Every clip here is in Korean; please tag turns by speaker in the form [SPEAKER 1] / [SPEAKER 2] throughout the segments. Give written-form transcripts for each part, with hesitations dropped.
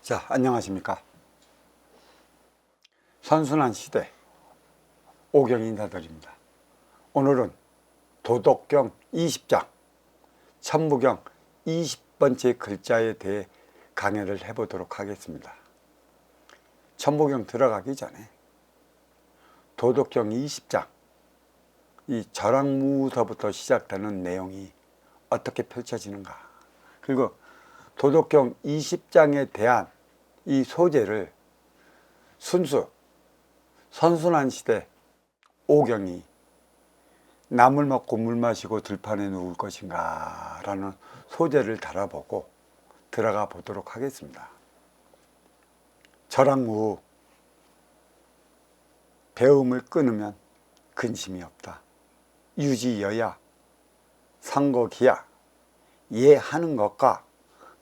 [SPEAKER 1] 자, 안녕하십니까. 선순환 시대 오경 인사드립니다. 오늘은 도덕경 20장 천부경 20번째 글자에 대해 강의를 해보도록 하겠습니다. 천부경 들어가기 전에 도덕경 20장 이 절항무서부터 시작되는 내용이 어떻게 펼쳐지는가, 그리고 도덕경 20장에 대한 이 소재를 순수 선순환 시대 오경이 나물 먹고 물 마시고 들판에 누울 것인가 라는 소재를 달아보고 들어가 보도록 하겠습니다. 절항무, 배움을 끊으면 근심이 없다. 유지여야 상거기야. 예하는 것과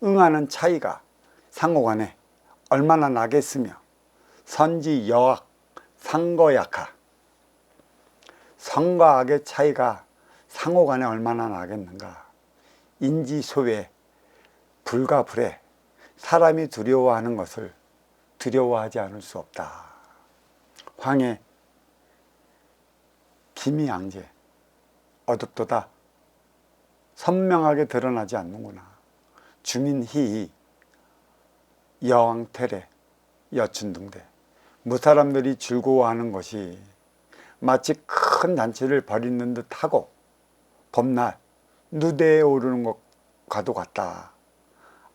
[SPEAKER 1] 응하는 차이가 상호간에 얼마나 나겠으며, 선지여악 상거약하. 선과 악의 차이가 상호간에 얼마나 나겠는가. 인지소외 불가불해. 사람이 두려워하는 것을 두려워하지 않을 수 없다. 황해 기미양제 어둡도다 선명하게 드러나지 않는구나. 주민희희 여왕태례 여춘둥대. 무사람들이 즐거워하는 것이 마치 큰 잔치를 벌이는 듯하고 봄날 누대에 오르는 것과도 같다.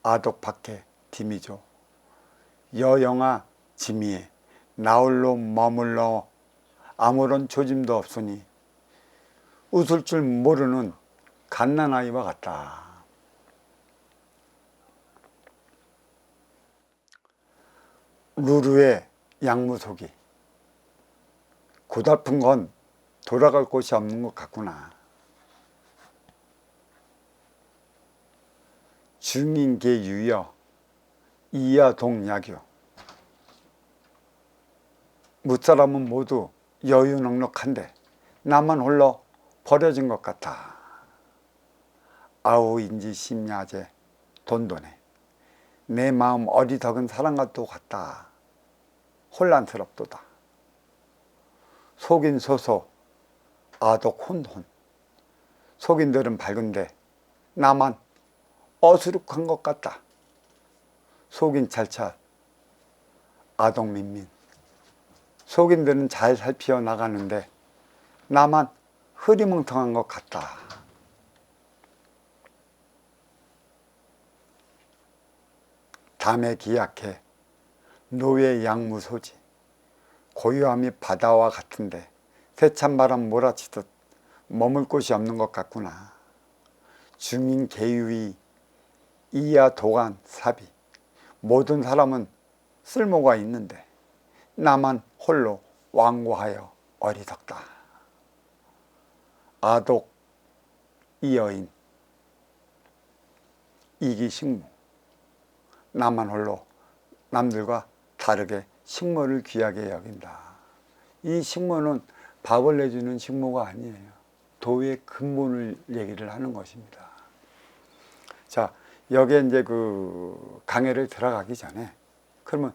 [SPEAKER 1] 아독박해 디미조 여영아 지미에 나홀로 머물러 아무런 조짐도 없으니 웃을 줄 모르는 갓난아이와 같다. 루루의 양무속이 고달픈 건 돌아갈 곳이 없는 것 같구나. 중인계 유여 이야동야교. 무사람은 모두 여유넉넉한데 나만 홀로 버려진 것 같아. 아우인지 심야제 돈돈해. 내 마음 어리석은 사람과도 같다. 혼란스럽도다. 속인 소소 아독 혼혼. 속인들은 밝은데 나만 어수룩한 것 같다. 속인 찰찰 아독 민민. 속인들은 잘 살피어 나가는데 나만 흐리멍텅한 것 같다. 담에 기약해 노예 양무소지. 고요함이 바다와 같은데 세찬 바람 몰아치듯 머물 곳이 없는 것 같구나. 중인 계유이 이야 도간 사비. 모든 사람은 쓸모가 있는데 나만 홀로 완고하여 어리석다. 아독 이여인 이기식무. 나만 홀로 남들과 다르게 식모를 귀하게 여긴다. 이 식모는 밥을 내주는 식모가 아니에요. 도의 근본을 얘기를 하는 것입니다. 자, 여기에 이제 그 강해를 들어가기 전에 그러면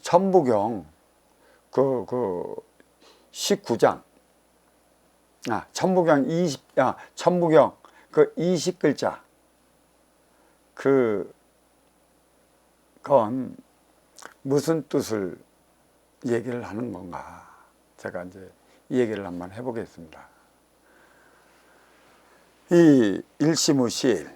[SPEAKER 1] 천부경 그 19장 천부경 20글자 그건 무슨 뜻을 얘기를 하는 건가? 제가 이제 이 얘기를 한번 해보겠습니다. 이 일시무시일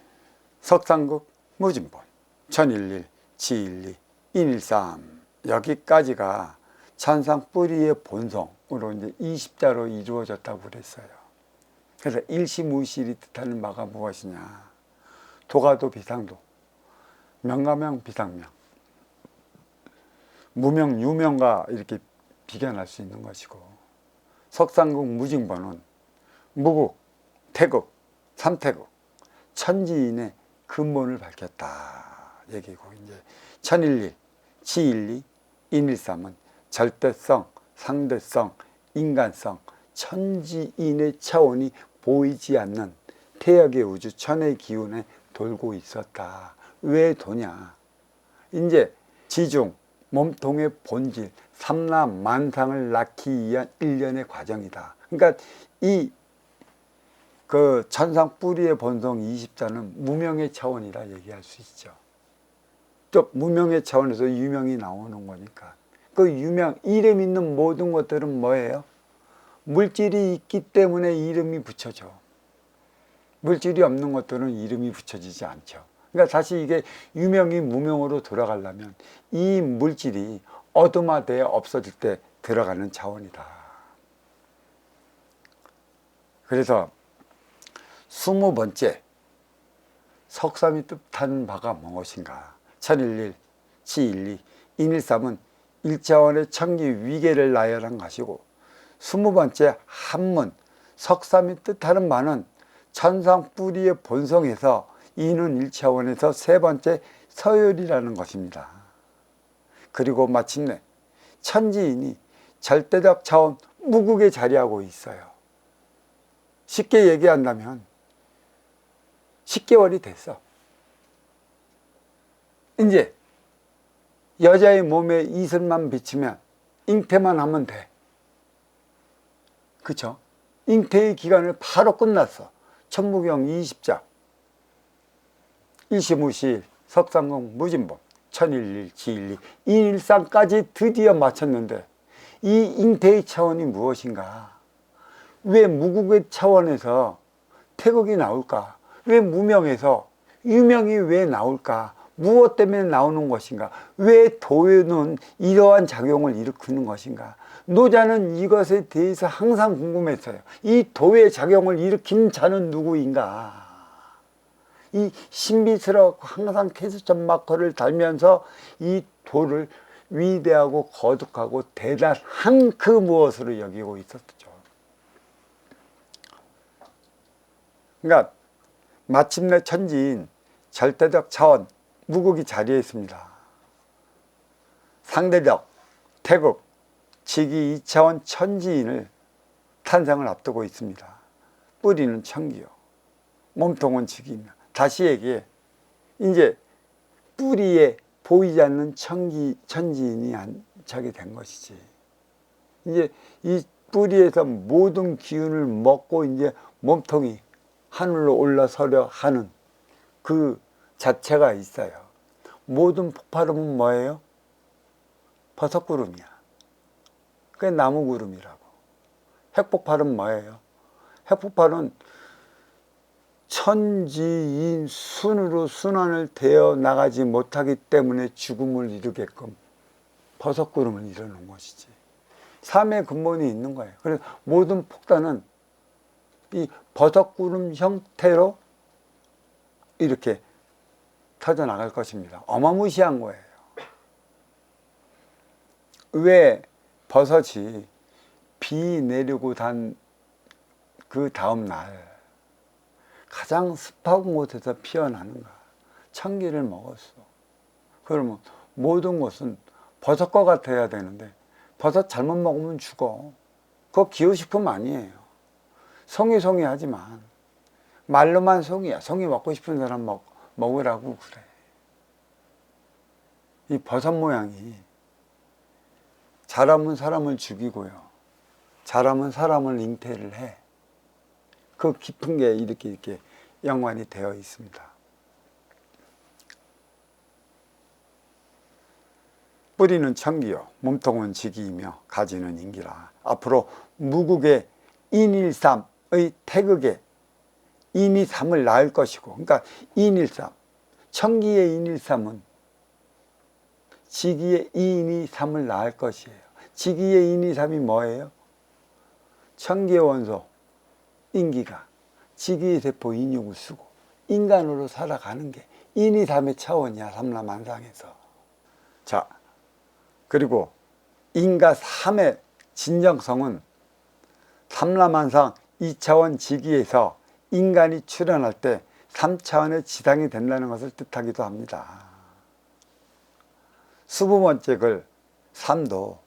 [SPEAKER 1] 석상국 무진본 천일일 지일리 인일삼 여기까지가 천상 뿌리의 본성으로 이제 20자로 이루어졌다고 그랬어요. 그래서 일시무시일이 뜻하는 바가 무엇이냐? 도가도 비상도, 명가명 비상명, 무명 유명과 이렇게 비견할 수 있는 것이고, 석상국 무징본은 무국, 태국, 삼태국, 천지인의 근본을 밝혔다 얘기고, 이제 천일리, 지일리, 인일삼은 절대성, 상대성, 인간성, 천지인의 차원이 보이지 않는 태역의 우주 천의 기운에 돌고 있었다. 왜 도냐? 이제 지중, 몸통의 본질, 삼라만상을 낳기 위한 일련의 과정이다. 그러니까 이 천상 뿌리의 본성 20자는 무명의 차원이라 얘기할 수 있죠. 또 무명의 차원에서 유명이 나오는 거니까. 그 유명, 이름 있는 모든 것들은 뭐예요? 물질이 있기 때문에 이름이 붙여져. 물질이 없는 것들은 이름이 붙여지지 않죠. 그러니까 다시 이게 유명이 무명으로 돌아가려면 이 물질이 어둠화되어 없어질 때 들어가는 차원이다. 그래서 20번째, 석삼이 뜻하는 바가 무엇인가? 천일일, 치일리, 인일삼은 1차원의 천기 위계를 나열한 것이고, 20번째 한문, 석삼이 뜻하는 바는 천상 뿌리의 본성에서 이는 1차원에서 세 번째 서열이라는 것입니다. 그리고 마침내 천지인이 절대적 차원 무국에 자리하고 있어요. 쉽게 얘기한다면 10개월이 됐어. 이제 여자의 몸에 이슬만 비치면 잉태만 하면 돼. 그쵸? 잉태의 기간을 바로 끝났어. 천무경 20자, 일시무시일, 석상공 무진법, 천일일, 지일리, 인일상까지 드디어 마쳤는데 이 잉태의 차원이 무엇인가? 왜 무국의 차원에서 태극이 나올까? 왜 무명에서 유명이 왜 나올까? 무엇 때문에 나오는 것인가? 왜 도에는 이러한 작용을 일으키는 것인가? 노자는 이것에 대해서 항상 궁금했어요. 이 도의 작용을 일으킨 자는 누구인가? 이 신비스럽고 항상 캐스천 마커를 달면서 이 도를 위대하고 거룩하고 대단한 그 무엇으로 여기고 있었죠. 그러니까 마침내 천지인 절대적 차원 무국이 자리에 있습니다. 상대적 태극 지기 2차원 천지인을 탄생을 앞두고 있습니다. 뿌리는 천기요, 몸통은 지기입니다. 다시 얘기해. 이제 뿌리에 보이지 않는 천지인이 안착이 된 것이지. 이제 이 뿌리에서 모든 기운을 먹고 이제 몸통이 하늘로 올라서려 하는 그 자체가 있어요. 모든 폭발음은 뭐예요? 버섯구름이야. 그게 나무구름이라고. 핵폭발은 뭐예요? 핵폭발은 천지인 순으로 순환을 되어 나가지 못하기 때문에 죽음을 이루게끔 버섯구름을 이루는 것이지. 삶의 근본이 있는 거예요. 그래서 모든 폭탄은 이 버섯구름 형태로 이렇게 터져나갈 것입니다. 어마무시한 거예요. 왜 버섯이 비 내리고 단 그 다음 날 가장 습한 곳에서 피어나는가? 천기를 먹었어. 그러면 모든 것은 버섯과 같아야 되는데 버섯 잘못 먹으면 죽어. 그거 기호식품 아니에요. 송이 하지만 말로만 송이야. 송이 먹고 싶은 사람 먹으라고 그래. 이 버섯 모양이 자라면 사람을 죽이고요, 자라면 사람을 잉태를 해. 그 깊은 게 이렇게 연관이 되어 있습니다. 뿌리는 천기요, 몸통은 지기이며 가지는 인기라. 앞으로 무국의 인일삼의 태극에 인이삼을 낳을 것이고, 그러니까 인일삼, 천기의 인일삼은 지기의 인이삼을 낳을 것이에요. 지기의 인이삼이 뭐예요? 천기의 원소 인기가 지기의 세포 인육을 쓰고 인간으로 살아가는 게 인이삼의 차원이야, 삼라만상에서. 자, 그리고 인과 삼의 진정성은 삼라만상 2차원 지기에서 인간이 출현할 때 3차원의 지상이 된다는 것을 뜻하기도 합니다. 20번째 글 3도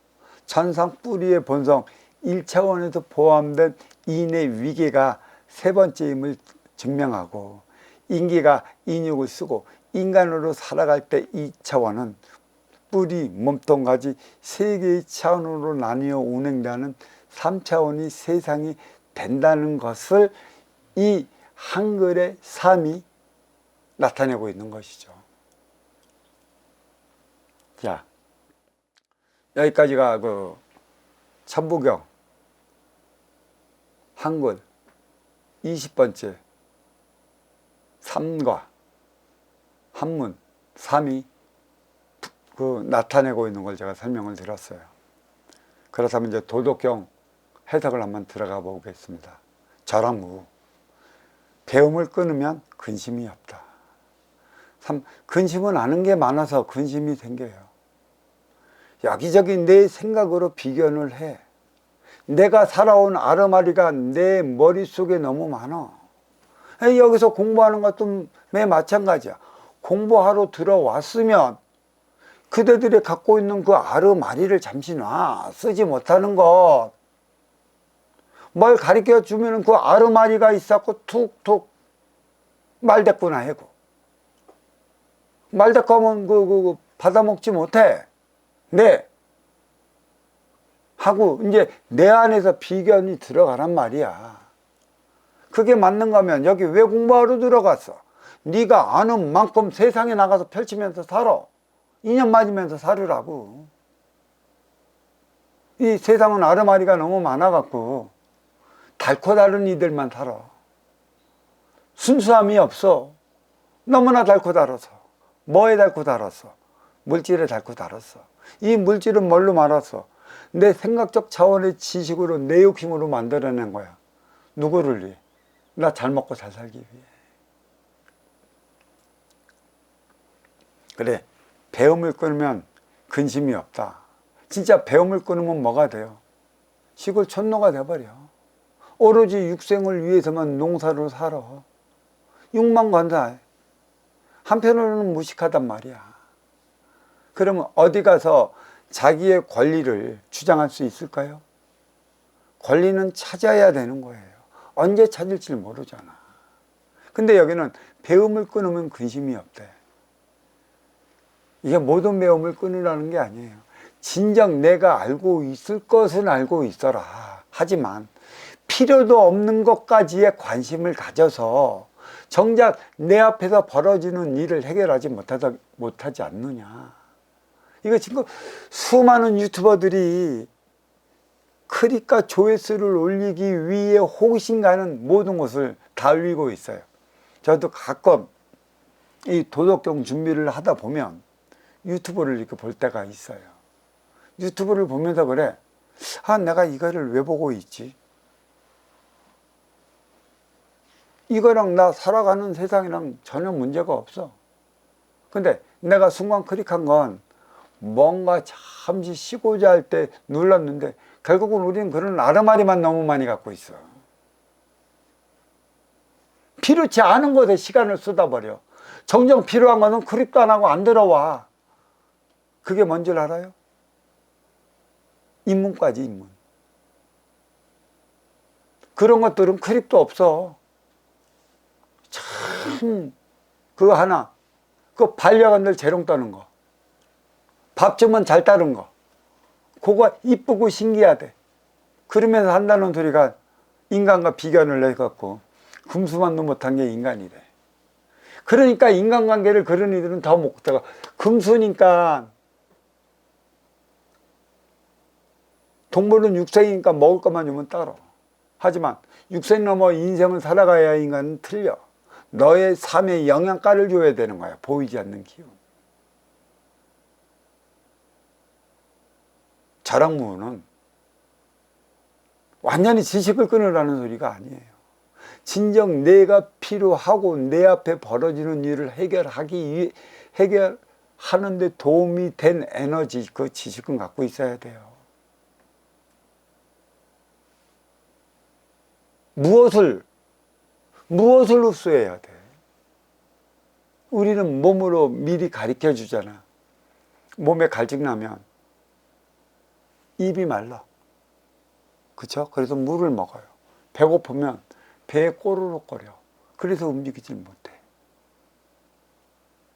[SPEAKER 1] 천상 뿌리의 본성 1차원에서 포함된 인의 위계가 세 번째임을 증명하고, 인기가 인육을 쓰고 인간으로 살아갈 때 2차원은 뿌리, 몸통, 가지 세 개의 차원으로 나뉘어 운행되는 3차원이 세상이 된다는 것을 이 한글의 삶이 나타내고 있는 것이죠. 자, 여기까지가 그 천부경 한글 20번째 삼과 한문 삼이 그 나타내고 있는 걸 제가 설명을 드렸어요. 그렇다면 이제 도덕경 해석을 한번 들어가 보겠습니다. 절항무, 배움을 끊으면 근심이 없다. 근심은 아는 게 많아서 근심이 생겨요. 여기저기 내 생각으로 비견을 해. 내가 살아온 아르마리가 내 머릿속에 너무 많아. 여기서 공부하는 것도 매 마찬가지야. 공부하러 들어왔으면 그대들이 갖고 있는 그 아르마리를 잠시 놔. 쓰지 못하는 것. 뭘 가르쳐 주면 그 아르마리가 있었고 툭툭 말대꾸나 해고. 말대꾸 하면 받아먹지 못해. 네. 하고 이제 내 안에서 비견이 들어가란 말이야. 그게 맞는 거면 여기 왜 공부하러 들어갔어? 네가 아는 만큼 세상에 나가서 펼치면서 살아. 인연 맞으면서 살으라고. 이 세상은 아르마리가 너무 많아갖고 닳고 다른 이들만 살아. 순수함이 없어. 너무나 닳고 달아서. 뭐에 닳고 달았어? 물질에 닳고 달았어. 이 물질은 뭘로 말았어? 내 생각적 차원의 지식으로 내 욕심으로 만들어낸 거야. 누구를 위해? 나 잘 먹고 잘 살기 위해. 그래, 배움을 끊으면 근심이 없다. 진짜 배움을 끊으면 뭐가 돼요? 시골 촌노가 돼버려. 오로지 육생을 위해서만 농사를 살아. 육망관사. 한편으로는 무식하단 말이야. 그러면 어디 가서 자기의 권리를 주장할 수 있을까요? 권리는 찾아야 되는 거예요. 언제 찾을지 모르잖아. 근데 여기는 배움을 끊으면 근심이 없대. 이게 모든 배움을 끊으라는 게 아니에요. 진정 내가 알고 있을 것은 알고 있어라. 하지만 필요도 없는 것까지의 관심을 가져서 정작 내 앞에서 벌어지는 일을 해결하지 못하지 않느냐. 이거 지금 수많은 유튜버들이 클릭과 조회수를 올리기 위해 호기심가는 모든 것을 다 올리고 있어요. 저도 가끔 이 도덕경 준비를 하다 보면 유튜브를 이렇게 볼 때가 있어요. 유튜브를 보면서 그래. 내가 이거를 왜 보고 있지? 이거랑 나 살아가는 세상이랑 전혀 문제가 없어. 근데 내가 순간 클릭한 건 뭔가 잠시 쉬고자 할 때 눌렀는데 결국은 우리는 그런 아르마리만 너무 많이 갖고 있어. 필요치 않은 것에 시간을 쏟아버려. 정정 필요한 것은 클릭도 안 하고 안 들어와. 그게 뭔지 알아요? 인문까지 인문. 그런 것들은 클릭도 없어. 참 그거 하나. 그 반려견들 재롱 떠는 거. 밥 주면 잘 따른 거. 그거 이쁘고 신기하대. 그러면서 한다는 소리가 인간과 비견을 해갖고 금수만도 못한 게 인간이래. 그러니까 인간관계를 그런 이들은 더 못하고 금수니까 동물은 육생이니까 먹을 것만 주면 따로. 하지만 육생 넘어 인생을 살아가야 인간은 틀려. 너의 삶에 영양가를 줘야 되는 거야. 보이지 않는 기운. 절항무는 완전히 지식을 끊으라는 소리가 아니에요. 진정 내가 필요하고 내 앞에 벌어지는 일을 해결하는데 도움이 된 에너지, 그 지식은 갖고 있어야 돼요. 무엇을 흡수해야 돼? 우리는 몸으로 미리 가르쳐 주잖아. 몸에 갈증 나면 입이 말라. 그쵸? 그래서 물을 먹어요. 배고프면 배에 꼬르륵거려. 그래서 움직이질 못해.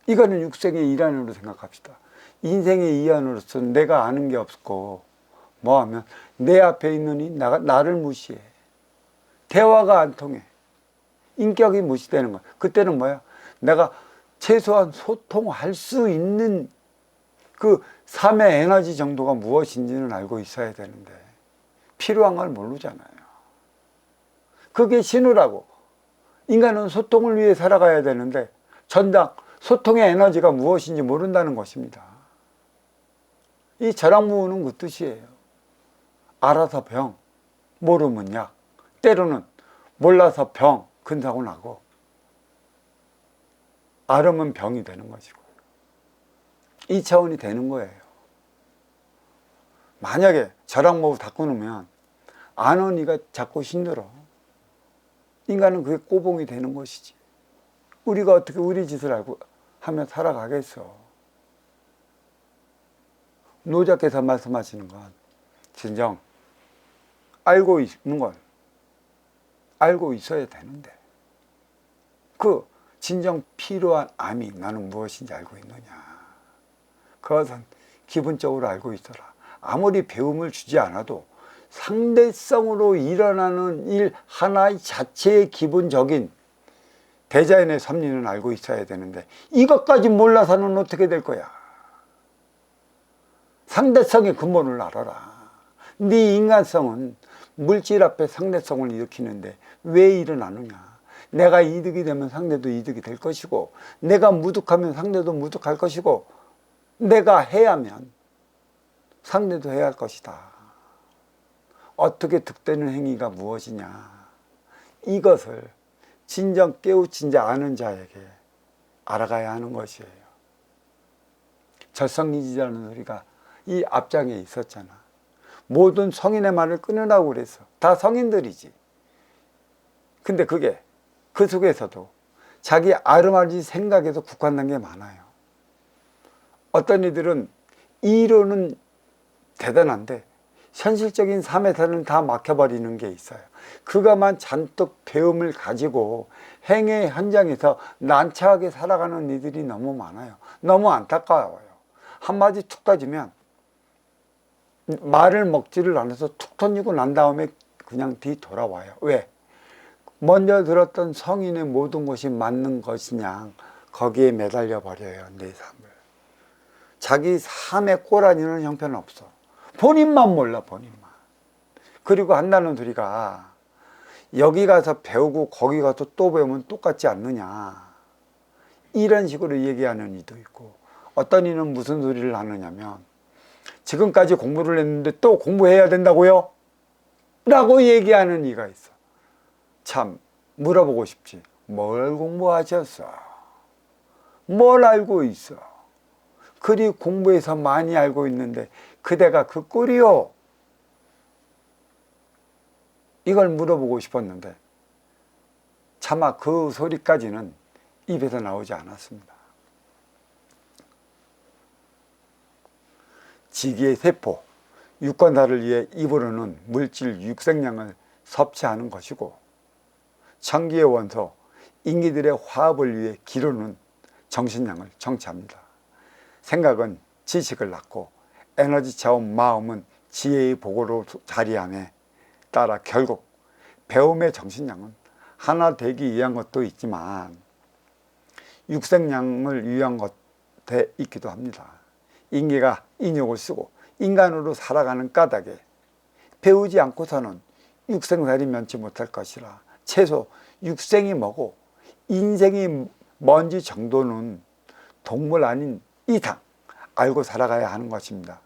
[SPEAKER 1] 이거는 육생의 일환으로 생각합시다. 인생의 이안으로서 내가 아는 게 없고 뭐 하면 내 앞에 있는 이 나를 무시해. 대화가 안 통해. 인격이 무시되는 거야. 그때는 뭐야? 내가 최소한 소통할 수 있는 그 삶의 에너지 정도가 무엇인지는 알고 있어야 되는데 필요한 걸 모르잖아요. 그게 신우라고. 인간은 소통을 위해 살아가야 되는데 전당 소통의 에너지가 무엇인지 모른다는 것입니다. 이 절약무는 그 뜻이에요. 알아서 병, 모르면 약. 때로는 몰라서 병, 근사고 나고 알으면 병이 되는 것이고 이 차원이 되는 거예요. 만약에 절약무를 닫고 놓으면 아는 이가 자꾸 힘들어. 인간은 그게 꼬봉이 되는 것이지. 우리가 어떻게 우리 짓을 알고 하며 살아가겠어. 노자께서 말씀하시는 건 진정 알고 있는 걸 알고 있어야 되는데 그 진정 필요한 암이 나는 무엇인지 알고 있느냐. 그것은 기본적으로 알고 있어라. 아무리 배움을 주지 않아도 상대성으로 일어나는 일 하나의 자체의 기본적인 대자연의 섭리는 알고 있어야 되는데 이것까지 몰라서는 어떻게 될 거야. 상대성의 근본을 알아라. 네 인간성은 물질 앞에 상대성을 일으키는데 왜 일어나느냐. 내가 이득이 되면 상대도 이득이 될 것이고 내가 무득하면 상대도 무득할 것이고 내가 해야면 상대도 해야 할 것이다. 어떻게 득되는 행위가 무엇이냐. 이것을 진정 깨우친 자 아는 자에게 알아가야 하는 것이에요. 절성리지라는 소리가 이 앞장에 있었잖아. 모든 성인의 말을 끊으라고 그랬어. 다 성인들이지. 근데 그게 그 속에서도 자기 아르마리 생각에서 국한된 게 많아요. 어떤 이들은 이론은 대단한데 현실적인 삶에서는 다 막혀버리는 게 있어요. 그가만 잔뜩 배움을 가지고 행의 현장에서 난처하게 살아가는 이들이 너무 많아요. 너무 안타까워요. 한마디 툭 따지면 말을 먹지를 않아서 툭 던지고 난 다음에 그냥 뒤돌아와요. 왜? 먼저 들었던 성인의 모든 것이 맞는 것이냐 거기에 매달려 버려요. 내 삶을. 자기 삶의 꼬라지는 형편은 없어. 본인만 몰라. 본인만. 그리고 한다는 소리가 여기 가서 배우고 거기 가서 또 배우면 똑같지 않느냐 이런 식으로 얘기하는 이도 있고 어떤 이는 무슨 소리를 하느냐면 지금까지 공부를 했는데 또 공부해야 된다고요? 라고 얘기하는 이가 있어. 참 물어보고 싶지. 뭘 공부하셨어? 뭘 알고 있어? 그리 공부해서 많이 알고 있는데 그대가 그 꼴이요? 이걸 물어보고 싶었는데 차마 그 소리까지는 입에서 나오지 않았습니다. 지기의 세포, 유권사를 위해 입으로는 물질 육생량을 섭취하는 것이고 청기의 원소, 인기들의 화합을 위해 기로는 정신량을 정치합니다. 생각은 지식을 낳고 에너지 차원 마음은 지혜의 보고로 자리하네. 따라 결국 배움의 정신량은 하나 되기 위한 것도 있지만 육생량을 위한 것에 있기도 합니다. 인기가 인욕을 쓰고 인간으로 살아가는 까닭에 배우지 않고서는 육생살이 면치 못할 것이라 최소 육생이 뭐고 인생이 뭔지 정도는 동물 아닌 이상 알고 살아가야 하는 것입니다.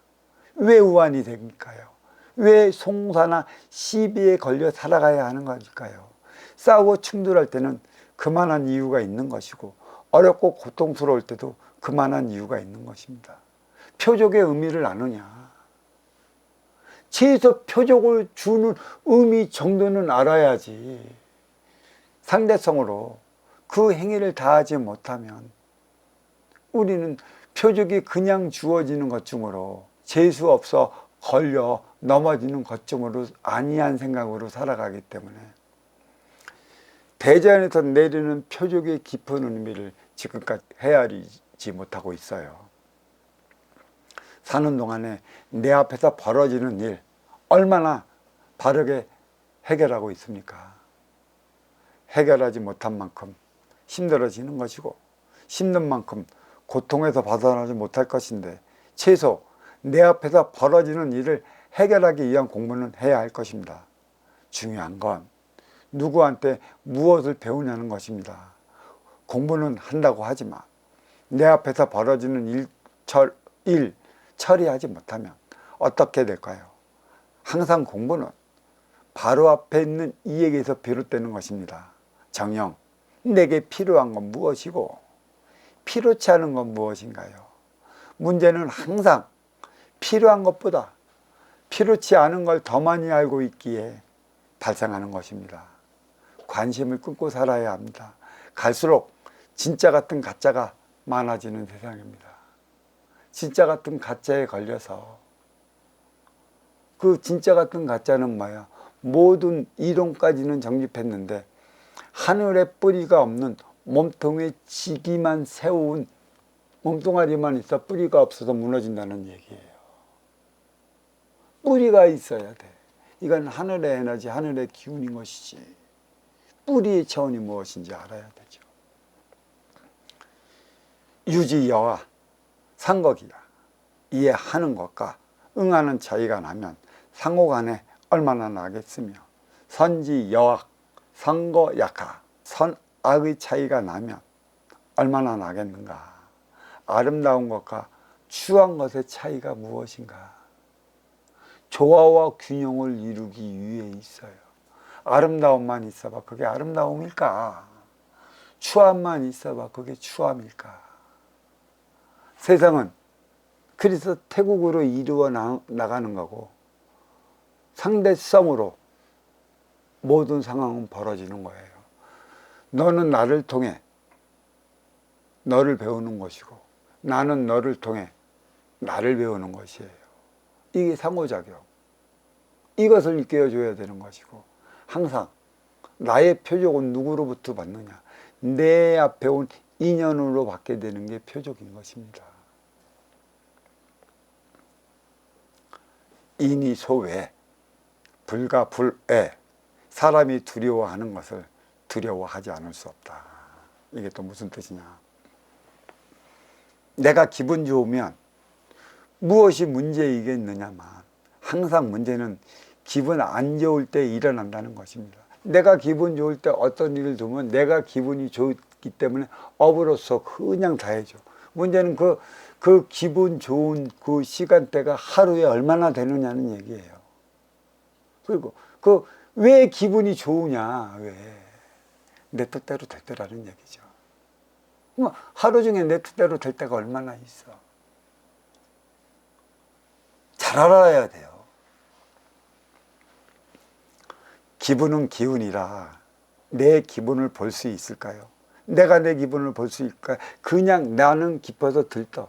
[SPEAKER 1] 왜 우환이 됩니까요? 왜 송사나 시비에 걸려 살아가야 하는 것일까요? 싸우고 충돌할 때는 그만한 이유가 있는 것이고 어렵고 고통스러울 때도 그만한 이유가 있는 것입니다. 표적의 의미를 아느냐? 최소 표적을 주는 의미 정도는 알아야지. 상대성으로 그 행위를 다하지 못하면 우리는 표적이 그냥 주어지는 것 중으로 재수 없어 걸려 넘어지는 것 중으로 아니한 생각으로 살아가기 때문에 대자연에서 내리는 표적의 깊은 의미를 지금까지 헤아리지 배우지 못하고 있어요. 사는 동안에 내 앞에서 벌어지는 일 얼마나 바르게 해결하고 있습니까? 해결하지 못한 만큼 힘들어지는 것이고 힘든 만큼 고통에서 벗어나지 못할 것인데 최소 내 앞에서 벌어지는 일을 해결하기 위한 공부는 해야 할 것입니다. 중요한 건 누구한테 무엇을 배우냐는 것입니다. 공부는 한다고 하지만 내 앞에서 벌어지는 일 처리하지 못하면 어떻게 될까요? 항상 공부는 바로 앞에 있는 이에게서 비롯되는 것입니다. 정녕, 내게 필요한 건 무엇이고 필요치 않은 건 무엇인가요? 문제는 항상 필요한 것보다 필요치 않은 걸 더 많이 알고 있기에 발생하는 것입니다. 관심을 끊고 살아야 합니다. 갈수록 진짜 같은 가짜가 많아지는 세상입니다. 진짜 같은 가짜에 걸려서 그 진짜 같은 가짜는 뭐야? 모든 이론까지는 정립했는데 하늘에 뿌리가 없는 몸통에 지기만 세운 몸뚱아리만 있어 뿌리가 없어서 무너진다는 얘기예요. 뿌리가 있어야 돼. 이건 하늘의 에너지, 하늘의 기운인 것이지. 뿌리의 차원이 무엇인지 알아야 되죠. 유지여와 상거기가 이해하는 것과 응하는 차이가 나면 상호간에 얼마나 나겠으며 선지여악, 선거약하, 선악의 차이가 나면 얼마나 나겠는가. 아름다운 것과 추한 것의 차이가 무엇인가. 조화와 균형을 이루기 위해 있어요. 아름다움만 있어봐 그게 아름다움일까? 추함만 있어봐 그게 추함일까? 세상은 그래서 태국으로 이루어 나가는 거고 상대성으로 모든 상황은 벌어지는 거예요. 너는 나를 통해 너를 배우는 것이고 나는 너를 통해 나를 배우는 것이에요. 이게 상호작용. 이것을 일깨워줘야 되는 것이고 항상 나의 표적은 누구로부터 받느냐. 내 앞에 온 인연으로 받게 되는 게 표적인 것입니다. 인이 소외, 불가 불애. 사람이 두려워하는 것을 두려워하지 않을 수 없다. 이게 또 무슨 뜻이냐. 내가 기분 좋으면 무엇이 문제이겠느냐만 항상 문제는 기분 안 좋을 때 일어난다는 것입니다. 내가 기분 좋을 때 어떤 일을 두면 내가 기분이 좋기 때문에 업으로서 그냥 다 해줘. 문제는 그 기분 좋은 그 시간대가 하루에 얼마나 되느냐는 얘기예요. 그리고 왜 기분이 좋으냐, 왜? 내 뜻대로 될 때라는 얘기죠. 하루 중에 내 뜻대로 될 때가 얼마나 있어. 잘 알아야 돼요. 기분은 기운이라 내 기분을 볼 수 있을까요? 내가 내 기분을 볼 수 있을까요? 그냥 나는 기뻐서 들떠.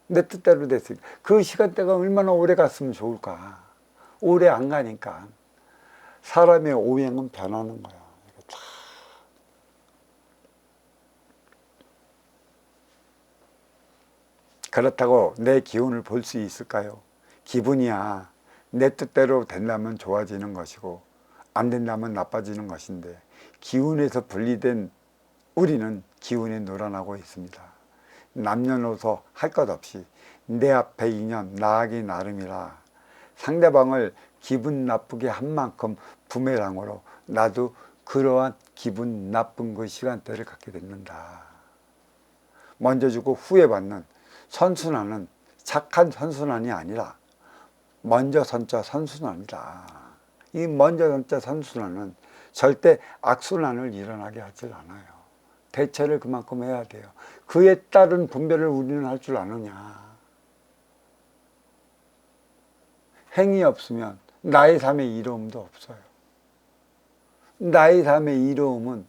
[SPEAKER 1] 내 뜻대로 됐으니까. 그 시간대가 얼마나 오래 갔으면 좋을까. 오래 안 가니까 사람의 오행은 변하는 거야. 그렇다고 내 기운을 볼 수 있을까요? 기분이야. 내 뜻대로 된다면 좋아지는 것이고 안 된다면 나빠지는 것인데 기운에서 분리된 우리는 기운에 놀아나고 있습니다. 남녀노소 할 것 없이 내 앞에 인연 나하기 나름이라 상대방을 기분 나쁘게 한 만큼 부메랑으로 나도 그러한 기분 나쁜 그 시간대를 갖게 된다. 먼저 주고 후회 받는 선순환은 착한 선순환이 아니라 먼저 선자 선순환이다. 이 먼저 선자 선순환은 절대 악순환을 일어나게 하질 않아요. 대처를 그만큼 해야 돼요. 그에 따른 분별을 우리는 할 줄 아느냐. 행위 없으면 나의 삶의 이로움도 없어요. 나의 삶의 이로움은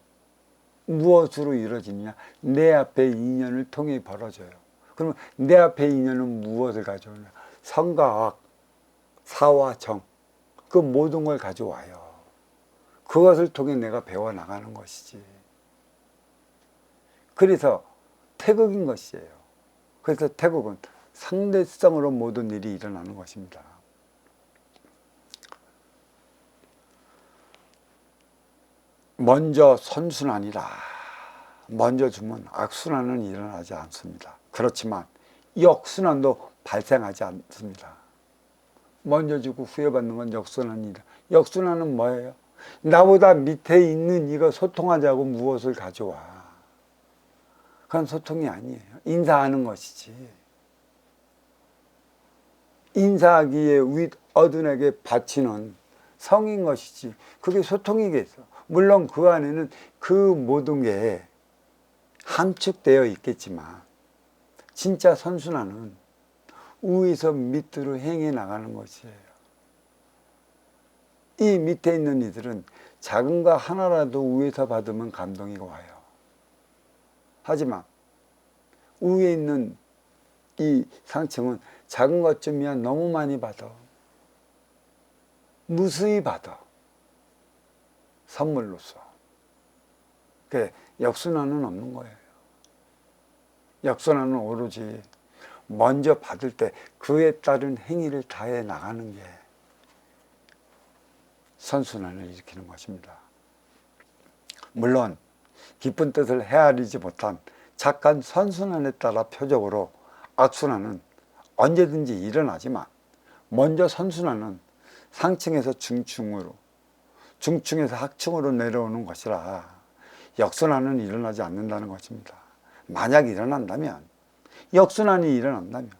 [SPEAKER 1] 무엇으로 이루어지느냐. 내 앞에 인연을 통해 벌어져요. 그러면 내 앞에 인연은 무엇을 가져오냐. 성과 악, 사와 정, 그 모든 걸 가져와요. 그것을 통해 내가 배워나가는 것이지. 그래서 태극인 것이에요. 그래서 태극은 상대성으로 모든 일이 일어나는 것입니다. 먼저 선순환이라 먼저 주면 악순환은 일어나지 않습니다. 그렇지만 역순환도 발생하지 않습니다. 먼저 주고 후회 받는 건 역순환이다. 역순환은 뭐예요? 나보다 밑에 있는 이거 소통하자고 무엇을 가져와. 그건 소통이 아니에요. 인사하는 것이지. 인사하기에 윗 어른에게 바치는 성인 것이지. 그게 소통이겠어. 물론 그 안에는 그 모든 게 함축되어 있겠지만 진짜 선순환은 위에서 밑으로 행해 나가는 것이에요. 이 밑에 있는 이들은 작은 거 하나라도 위에서 받으면 감동이 와요. 하지만 위에 있는 이 상층은 작은 것쯤이야 너무 많이 받아. 무수히 받아. 선물로서. 그게 역순환은 없는 거예요. 역순환은 오로지 먼저 받을 때 그에 따른 행위를 다해 나가는 게 선순환을 일으키는 것입니다. 물론 깊은 뜻을 헤아리지 못한 착한 선순환에 따라 표적으로 악순환은 언제든지 일어나지만 먼저 선순환은 상층에서 중층으로, 중층에서 하층으로 내려오는 것이라 역순환은 일어나지 않는다는 것입니다. 만약 일어난다면, 역순환이 일어난다면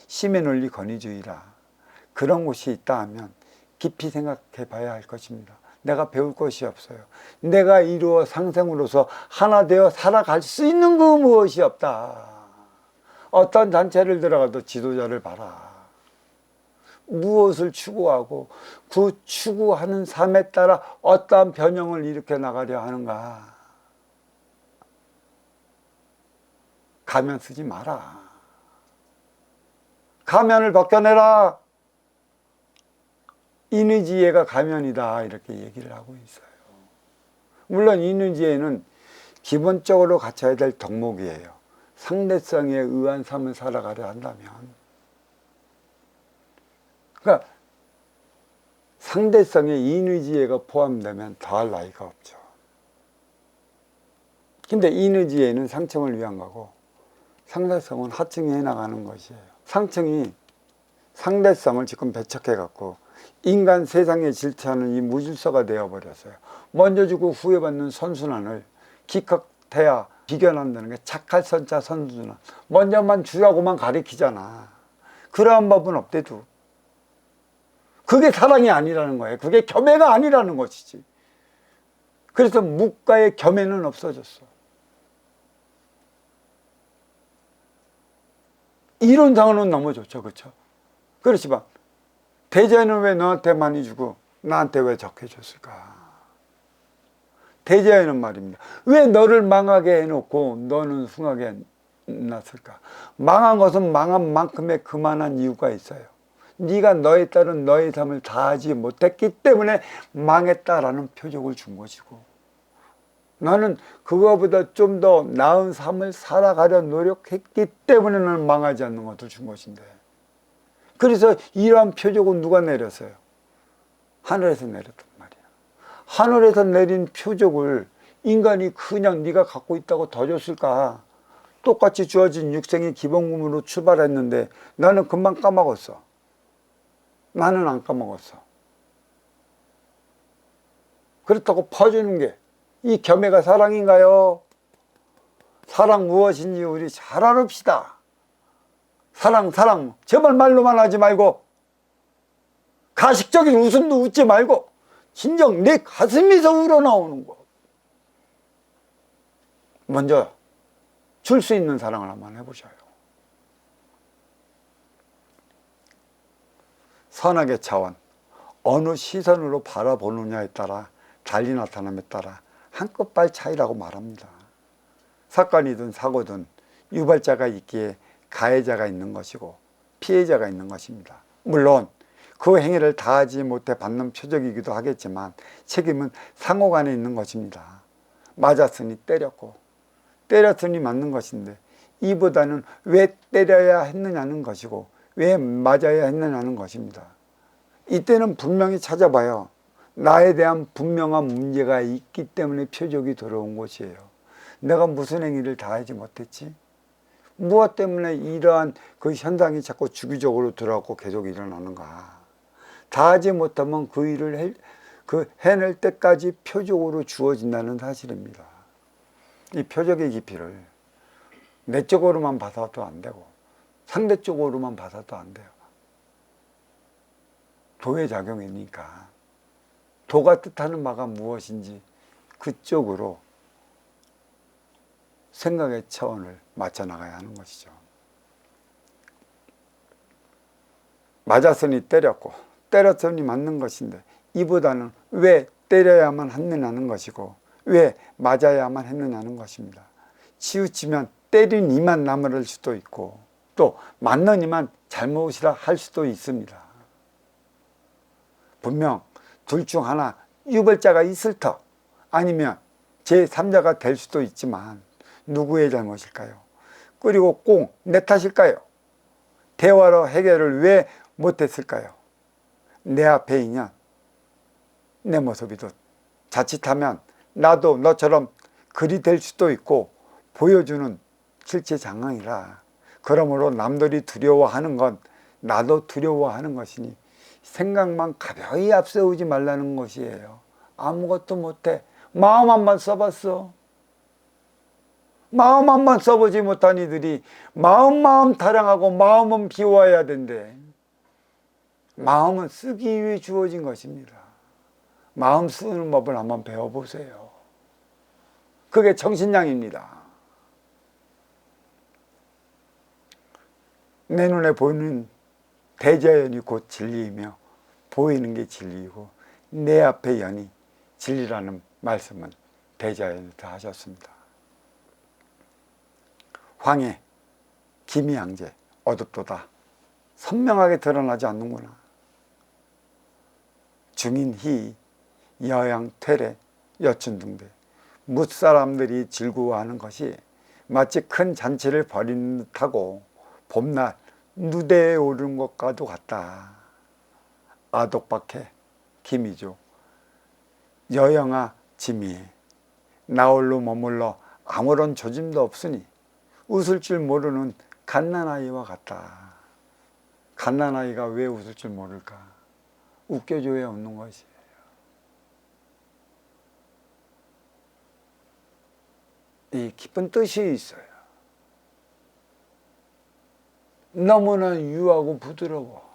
[SPEAKER 1] 심의 논리 권위주의라 그런 곳이 있다 하면 깊이 생각해 봐야 할 것입니다. 내가 배울 것이 없어요. 내가 이루어 상생으로서 하나 되어 살아갈 수 있는 그 무엇이 없다. 어떤 단체를 들어가도 지도자를 봐라. 무엇을 추구하고 그 추구하는 삶에 따라 어떠한 변형을 일으켜 나가려 하는가. 가면 쓰지 마라. 가면을 벗겨내라. 인의지혜가 가면이다 이렇게 얘기를 하고 있어요. 물론 인의지혜는 기본적으로 갖춰야 될 덕목이에요. 상대성에 의한 삶을 살아가려 한다면, 그러니까 상대성에 인의지혜가 포함되면 더할 나위가 없죠. 근데 인의지혜는 상층을 위한 거고 상대성은 하층에 나가는 것이에요. 상층이 상대성을 지금 배척해 갖고 인간 세상에 질투하는 이 무질서가 되어버렸어요. 먼저 주고 후회 받는 선순환을 기껏해야 비견한다는 게 착할 선자 선순환. 먼저만 주라고만 가리키잖아. 그러한 법은 없대도. 그게 사랑이 아니라는 거예요. 그게 겸해가 아니라는 것이지. 그래서 묵과의 겸해는 없어졌어. 이론상으로는 너무 좋죠. 그렇죠? 그렇지만 대자연은 왜 너한테 많이 주고 나한테 왜 적게 줬을까? 대자연은 말입니다. 왜 너를 망하게 해놓고 너는 흥하게 놨을까? 망한 것은 망한 만큼의 그만한 이유가 있어요. 네가 너에 따른 너의 삶을 다하지 못했기 때문에 망했다라는 표적을 준 것이고, 나는 그거보다 좀 더 나은 삶을 살아가려 노력했기 때문에 나는 망하지 않는 것을 준 것인데, 그래서 이러한 표적은 누가 내렸어요? 하늘에서 내렸단 말이야. 하늘에서 내린 표적을 인간이 그냥 네가 갖고 있다고 더 줬을까? 똑같이 주어진 육생의 기본금으로 출발했는데 나는 금방 까먹었어. 나는 안 까먹었어. 그렇다고 퍼주는 게 이 겸해가 사랑인가요? 사랑 무엇인지 우리 잘 알읍시다. 사랑 제발 말로만 하지 말고 가식적인 웃음도 웃지 말고 진정 내 가슴에서 우러나오는 거. 먼저 줄 수 있는 사랑을 한번 해보셔요. 선악의 차원, 어느 시선으로 바라보느냐에 따라 달리 나타남에 따라 한끗발 차이라고 말합니다. 사건이든 사고든 유발자가 있기에 가해자가 있는 것이고 피해자가 있는 것입니다. 물론 그 행위를 다하지 못해 받는 표적이기도 하겠지만 책임은 상호간에 있는 것입니다. 맞았으니 때렸고 때렸으니 맞는 것인데 이보다는 왜 때려야 했느냐는 것이고 왜 맞아야 했느냐는 것입니다. 이때는 분명히 찾아봐요. 나에 대한 분명한 문제가 있기 때문에 표적이 들어온 것이에요. 내가 무슨 행위를 다 하지 못했지? 무엇 때문에 이러한 그 현상이 자꾸 주기적으로 들어왔고 계속 일어나는가? 다 하지 못하면 그 일을 해낼 때까지 표적으로 주어진다는 사실입니다. 이 표적의 깊이를 내적으로만 봐서도 안 되고 상대적으로만 봐서도 안 돼요. 도의 작용이니까 도가 뜻하는 바가 무엇인지 그쪽으로 생각의 차원을 맞춰 나가야 하는 것이죠. 맞았으니 때렸고 때렸으니 맞는 것인데 이보다는 왜 때려야만 했느냐는 것이고 왜 맞아야만 했느냐는 것입니다. 치우치면 때린 이만 남을 수도 있고 또 맞는 이만 잘못이라 할 수도 있습니다. 분명 둘 중 하나 유발자가 있을 터 아니면 제3자가 될 수도 있지만 누구의 잘못일까요? 그리고 꼭 내 탓일까요? 대화로 해결을 왜 못했을까요? 내 앞에 있냐? 내 모습이도 자칫하면 나도 너처럼 그리 될 수도 있고 보여주는 실제 상황이라 그러므로 남들이 두려워하는 건 나도 두려워하는 것이니 생각만 가벼이 앞세우지 말라는 것이에요. 아무것도 못해. 마음 한번 써봤어. 마음 한번 써보지 못한 이들이 마음 타령하고 마음은 비워야 된대. 마음은 쓰기 위해 주어진 것입니다. 마음 쓰는 법을 한번 배워보세요. 그게 정신량입니다. 내 눈에 보이는 대자연이 곧 진리이며 보이는 게 진리이고 내 앞에 연이 진리라는 말씀은 대자연에서 하셨습니다. 황해, 기미양제, 어둡도다 선명하게 드러나지 않는구나. 중인희, 여양, 퇴래, 여춘등대 무사람들이 즐거워하는 것이 마치 큰 잔치를 벌이는 듯하고 봄날 누대에 오르는 것과도 같다. 아독박해, 기미조, 여영아, 지미해 나홀로 머물러 아무런 조짐도 없으니 웃을 줄 모르는 갓난아이와 같다. 갓난아이가 왜 웃을 줄 모를까? 웃겨줘야 웃는 것이에요. 이 깊은 뜻이 있어요. 너무나 유하고 부드러워.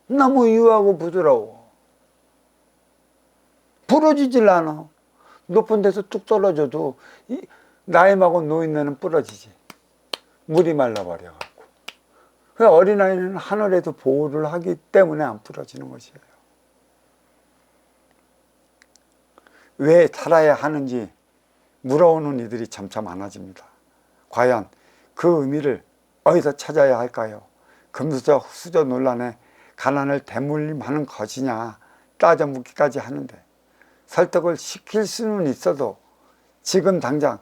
[SPEAKER 1] 너무 유하고 부드러워. 부러지질 않아. 높은 데서 뚝 떨어져도 나이 먹은 노인네는 부러지지. 물이 말라버려갖고. 어린아이는 하늘에서 보호를 하기 때문에 안 부러지는 것이에요. 왜 살아야 하는지 물어오는 이들이 점차 많아집니다. 과연 그 의미를 어디서 찾아야 할까요? 금수저 흑수저 논란에 가난을 대물림하는 것이냐 따져 묻기까지 하는데 설득을 시킬 수는 있어도 지금 당장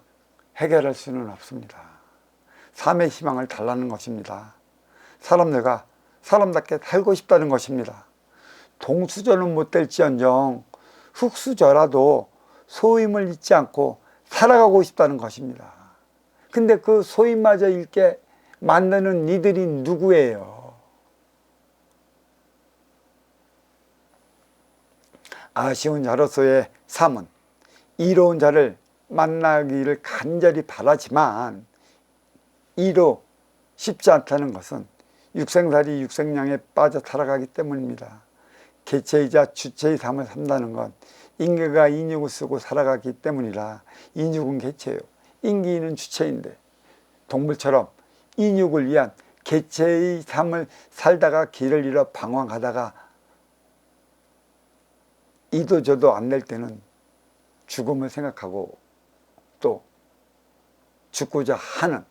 [SPEAKER 1] 해결할 수는 없습니다. 삶의 희망을 달라는 것입니다. 사람들과 사람답게 살고 싶다는 것입니다. 동수저는 못 될지언정 흑수저라도 소임을 잊지 않고 살아가고 싶다는 것입니다. 근데 그 소임마저 잃게 만드는 이들이 누구예요? 아쉬운 자로서의 삶은 이로운 자를 만나기를 간절히 바라지만 이로 쉽지 않다는 것은 육생살이 육생량에 빠져 살아가기 때문입니다. 개체이자 주체의 삶을 산다는 건 인계가 인육을 쓰고 살아가기 때문이라 인육은 개체예요. 인기는 주체인데 동물처럼 인육을 위한 개체의 삶을 살다가 길을 잃어 방황하다가 이도 저도 안 될 때는 죽음을 생각하고 또 죽고자 하는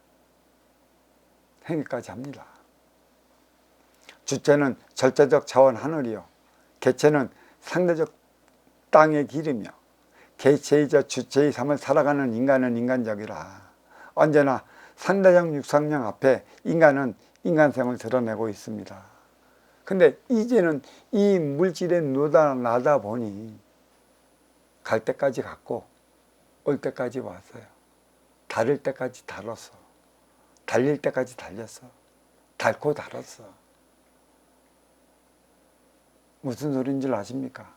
[SPEAKER 1] 행위까지 합니다. 주체는 절대적 차원 하늘이요 개체는 상대적 땅의 길이며 개체이자 주체의 삶을 살아가는 인간은 인간적이라 언제나 상대적 육상량 앞에 인간은 인간성을 드러내고 있습니다. 근데 이제는 이 물질에 나다 보니 갈 때까지 갔고 올 때까지 왔어요. 다를 때까지 다뤘어. 달릴 때까지 달렸어. 닳고 달았어. 무슨 소리인 줄 아십니까?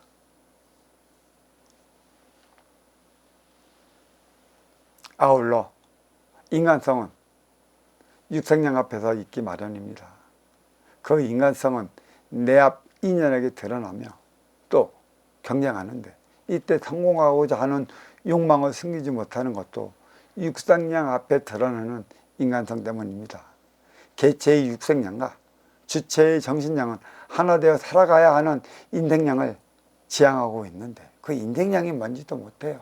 [SPEAKER 1] 아울러 인간성은 육생량 앞에서 있기 마련입니다. 그 인간성은 내 앞 인연에게 드러나며 또 경쟁하는데, 이때 성공하고자 하는 욕망을 숨기지 못하는 것도 육생량 앞에 드러나는 인간성 때문입니다. 개체의 육생량과 주체의 정신량은 하나 되어 살아가야 하는 인생량을 지향하고 있는데 그 인생량이 뭔지도 못해요.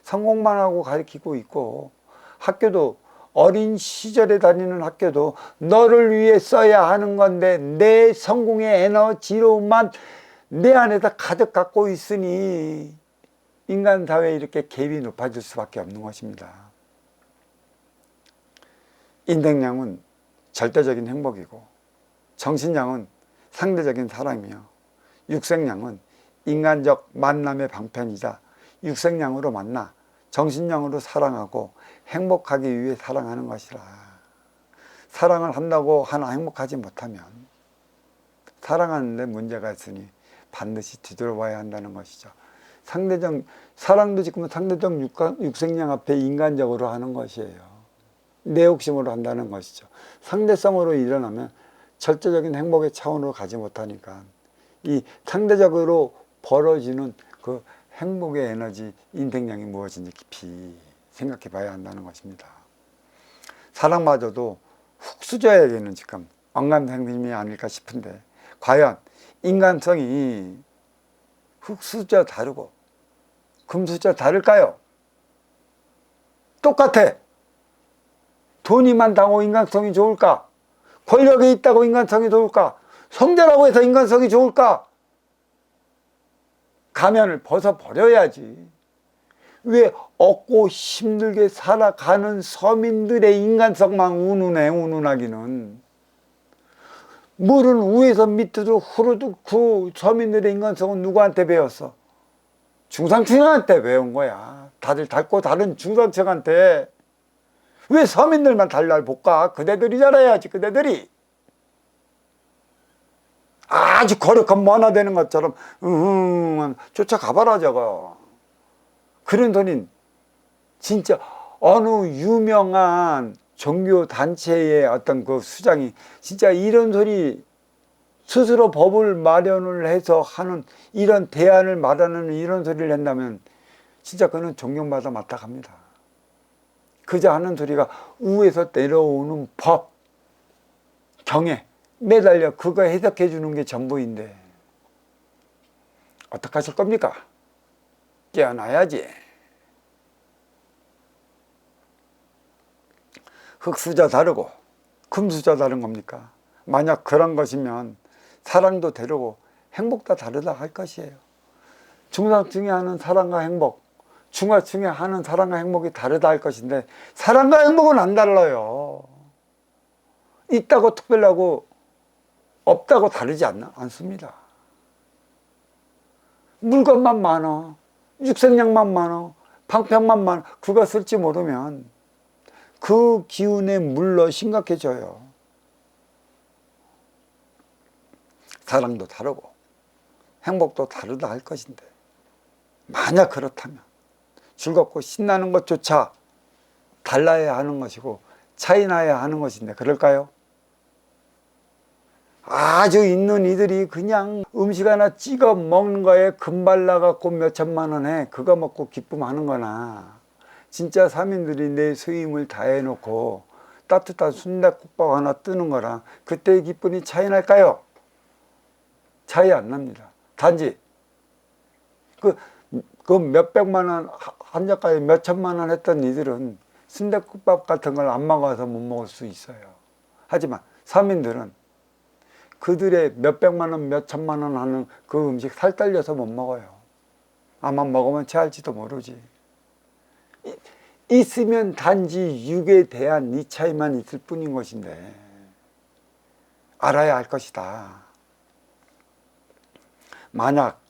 [SPEAKER 1] 성공만 하고 가르치고 있고, 학교도 어린 시절에 다니는 학교도 너를 위해 써야 하는 건데 내 성공의 에너지로만 내 안에다 가득 갖고 있으니 인간 사회에 이렇게 갭이 높아질 수밖에 없는 것입니다. 인생량은 절대적인 행복이고, 정신량은 상대적인 사랑이며, 육생량은 인간적 만남의 방편이자 육생량으로 만나 정신량으로 사랑하고 행복하기 위해 사랑하는 것이라. 사랑을 한다고 하나 행복하지 못하면 사랑하는데 문제가 있으니 반드시 뒤돌아봐야 한다는 것이죠. 사랑도 지금 상대적 육생량 앞에 인간적으로 하는 것이에요. 내 욕심으로 한다는 것이죠. 상대성으로 일어나면 절대적인 행복의 차원으로 가지 못하니까 이 상대적으로 벌어지는 그 행복의 에너지, 인생량이 무엇인지 깊이 생각해 봐야 한다는 것입니다. 사랑마저도 훅수저에게는 지금 언감생심이 아닐까 싶은데, 과연 인간성이 흙수저 다르고 금수저 다를까요? 똑같아. 돈이 많다고 인간성이 좋을까? 권력이 있다고 인간성이 좋을까? 성자라고 해서 인간성이 좋을까? 가면을 벗어버려야지. 왜 얻고 힘들게 살아가는 서민들의 인간성만 운운하기는. 물은 위에서 밑으로 흐르듯 그 서민들의 인간성은 누구한테 배웠어? 중상층한테 배운 거야. 다들 닳고 다른 중상층한테. 왜 서민들만 달달 볶아? 그대들이 잘해야지, 그대들이. 아주 거룩한 만화되는 것처럼 쫓아가봐라 저거. 그런 돈인 진짜 어느 유명한 종교단체의 어떤 그 수장이 진짜 이런 소리, 스스로 법을 마련을 해서 하는 이런 대안을 마련하는 이런 소리를 한다면 진짜 그는 존경받아 마땅합니다. 그저 하는 소리가 위에서 내려오는 법, 경에 매달려 그거 해석해 주는 게 전부인데 어떻게 하실 겁니까? 깨어나야지. 흙수저 다르고 금수저 다른 겁니까? 만약 그런 것이면 사랑도 다르고 행복도 다르다 할 것이에요. 중상층이 하는 사랑과 행복, 중하층이 하는 사랑과 행복이 다르다 할 것인데 사랑과 행복은 안 달라요. 있다고 특별하고 없다고 다르지 않습니다. 물건만 많아, 육색량만 많아, 방편만 많아, 그거 쓸지 모르면 그 기운에 물러 심각해져요. 사랑도 다르고 행복도 다르다 할 것인데 만약 그렇다면 즐겁고 신나는 것조차 달라야 하는 것이고 차이나야 하는 것인데 그럴까요? 아주 있는 이들이 그냥 음식 하나 찍어 먹는 거에 금발 나갖고 몇천만 원에 그거 먹고 기쁨하는 거나, 진짜 서민들이 내 수임을 다 해놓고 따뜻한 순댓국밥 하나 뜨는 거랑 그때의 기쁨이 차이 날까요? 차이 안 납니다. 단지 그 몇백만 원 한 젓갈에 몇천만 원 했던 이들은 순댓국밥 같은 걸 안 먹어서 못 먹을 수 있어요. 하지만 서민들은 그들의 몇백만 원, 몇천만 원 하는 그 음식 살 떨려서 못 먹어요. 아마 먹으면 체할지도 모르지. 있으면 단지 육에 대한 이 차이만 있을 뿐인 것인데 알아야 할 것이다. 만약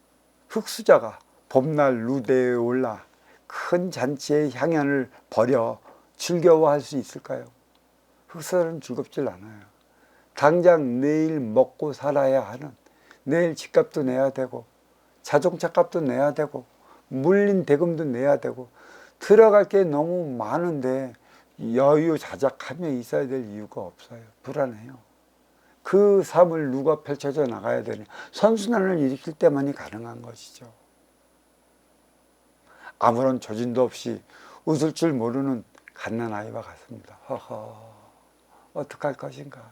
[SPEAKER 1] 흙수저가 봄날 루대에 올라 큰 잔치의 향연을 벌여 즐거워할 수 있을까요? 흙수저는 즐겁질 않아요. 당장 내일 먹고 살아야 하는, 내일 집값도 내야 되고 자동차 값도 내야 되고 물린 대금도 내야 되고 들어갈 게 너무 많은데 여유자작하며 있어야 될 이유가 없어요. 불안해요. 그 삶을 누가 펼쳐져 나가야 되냐. 선순환을 일으킬 때만이 가능한 것이죠. 아무런 조짐도 없이 웃을 줄 모르는 갓난아이와 같습니다. 허허, 어떡할 것인가.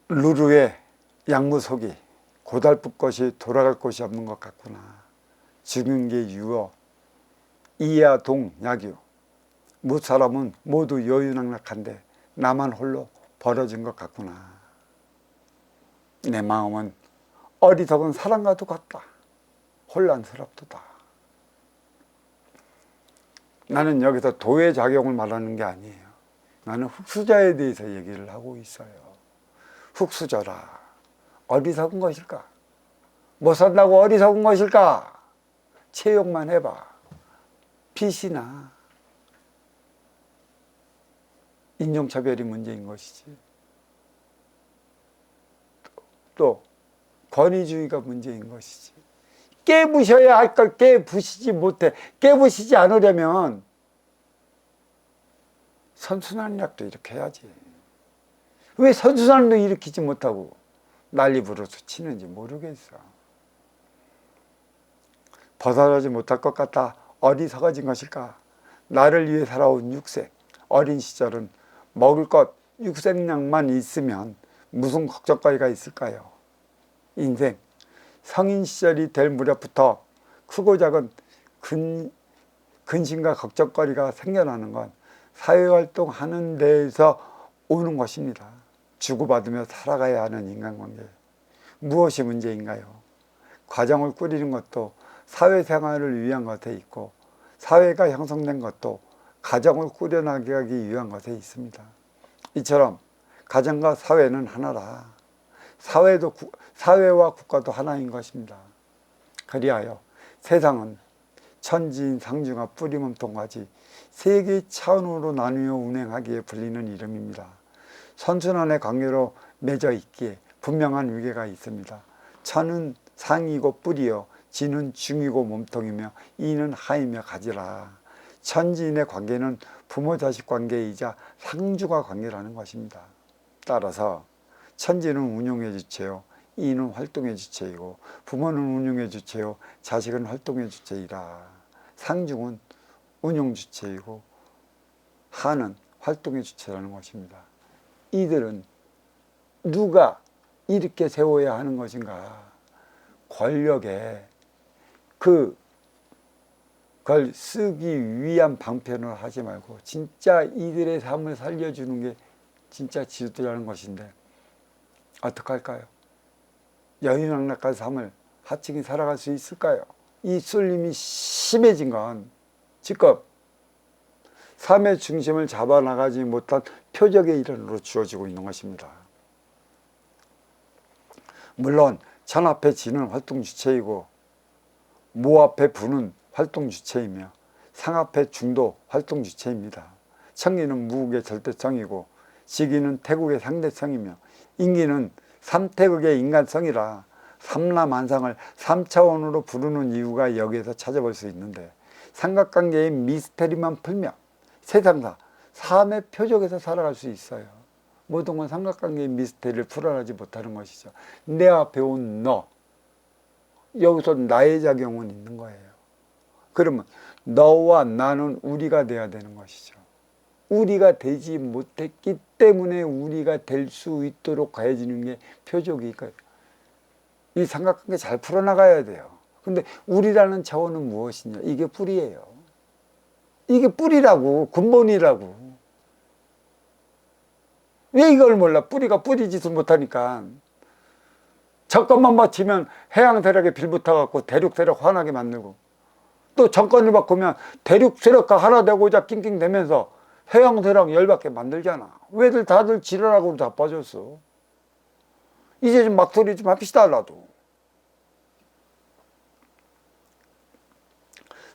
[SPEAKER 1] 루루의 양무속이 고달픈 것이 돌아갈 곳이 없는 것 같구나. 죽은 게 유어, 이야 동약유. 무사람은 모두 여유낙낙한데 나만 홀로 벌어진 것 같구나. 내 마음은 어리석은 사람과도 같다. 혼란스럽도다. 나는 여기서 도의작용을 말하는 게 아니에요. 나는 흙수저에 대해서 얘기를 하고 있어요. 흙수저라 어리석은 것일까? 못 산다고 어리석은 것일까? 채용만 해봐. 빚이나 인종차별이 문제인 것이지. 또 권위주의가 문제인 것이지. 깨부셔야 할 걸 깨부시지 못해. 깨부시지 않으려면 선순환이라도 이렇게 해야지. 왜 선순환도 일으키지 못하고 난리 부르서 치는지 모르겠어. 벗어나지 못할 것 같아 어리석어진 것일까? 나를 위해 살아온 육색. 어린 시절은 먹을 것 육색량만 있으면 무슨 걱정거리가 있을까요? 인생 성인 시절이 될 무렵부터 크고 작은 근심과 걱정거리가 생겨나는 건 사회활동하는 데에서 오는 것입니다. 주고받으며 살아가야 하는 인간관계. 무엇이 문제인가요? 가정을 꾸리는 것도 사회생활을 위한 것에 있고 사회가 형성된 것도 가정을 꾸려나가기 위한 것에 있습니다. 이처럼 가정과 사회는 하나라. 사회와 국가도 하나인 것입니다. 그리하여 세상은 천지인 상중하 뿌리몸통까지 세 개의 차원으로 나누어 운행하기에 불리는 이름입니다. 선순환의 관계로 맺어 있기에 분명한 위계가 있습니다. 천은 상이고 뿌리요, 지는 중이고 몸통이며 이는 하이며 가지라. 천지인의 관계는 부모 자식 관계이자 상주가 관계라는 것입니다. 따라서 천지는 운용의 주체요, 이는 활동의 주체이고 부모는 운용의 주체요, 자식은 활동의 주체이다. 상중은 운용 주체이고 하는 활동의 주체라는 것입니다. 이들은 누가 이렇게 세워야 하는 것인가? 권력에 그걸 쓰기 위한 방편을 하지 말고 진짜 이들의 삶을 살려주는 게 진짜 지도자라는 것인데 어떡할까요? 여유낙낙한 삶을 하층이 살아갈 수 있을까요? 이 쏠림이 심해진 건 지금 삶의 중심을 잡아나가지 못한 표적의 일환으로 주어지고 있는 것입니다. 물론 천 앞에 지는 활동 주체이고 모 앞에 부는 활동 주체이며 상 앞에 중도 활동 주체입니다. 청기는 무국의 절대성이고 시기는 태국의 상대성이며 인기는 삼태극의 인간성이라 삼라만상을 3차원으로 부르는 이유가 여기에서 찾아볼 수 있는데 삼각관계의 미스테리만 풀면 세상사 삶의 표적에서 살아갈 수 있어요. 모든 건 삼각관계의 미스테리를 풀어내지 못하는 것이죠. 내 앞에 온 너, 여기서 나의 작용은 있는 거예요. 그러면 너와 나는 우리가 돼야 되는 것이죠. 우리가 되지 못했기 때문에 우리가 될 수 있도록 가해지는 게 표적이니까 이 삼각관계 잘 풀어나가야 돼요. 근데 우리라는 차원은 무엇이냐? 이게 뿌리예요. 이게 뿌리라고, 근본이라고. 왜 이걸 몰라? 뿌리가 뿌리 짓을 못하니까. 정권만 바치면 해양 세력에 빌붙어갖고 대륙 세력 화나게 만들고, 또 정권을 바꾸면 대륙 세력과 하나 되고자 낑낑대면서 해양 세력 열받게 만들잖아. 왜들 다들 지랄하고 다 빠졌어. 이제 좀 막소리 좀 합시다. 나도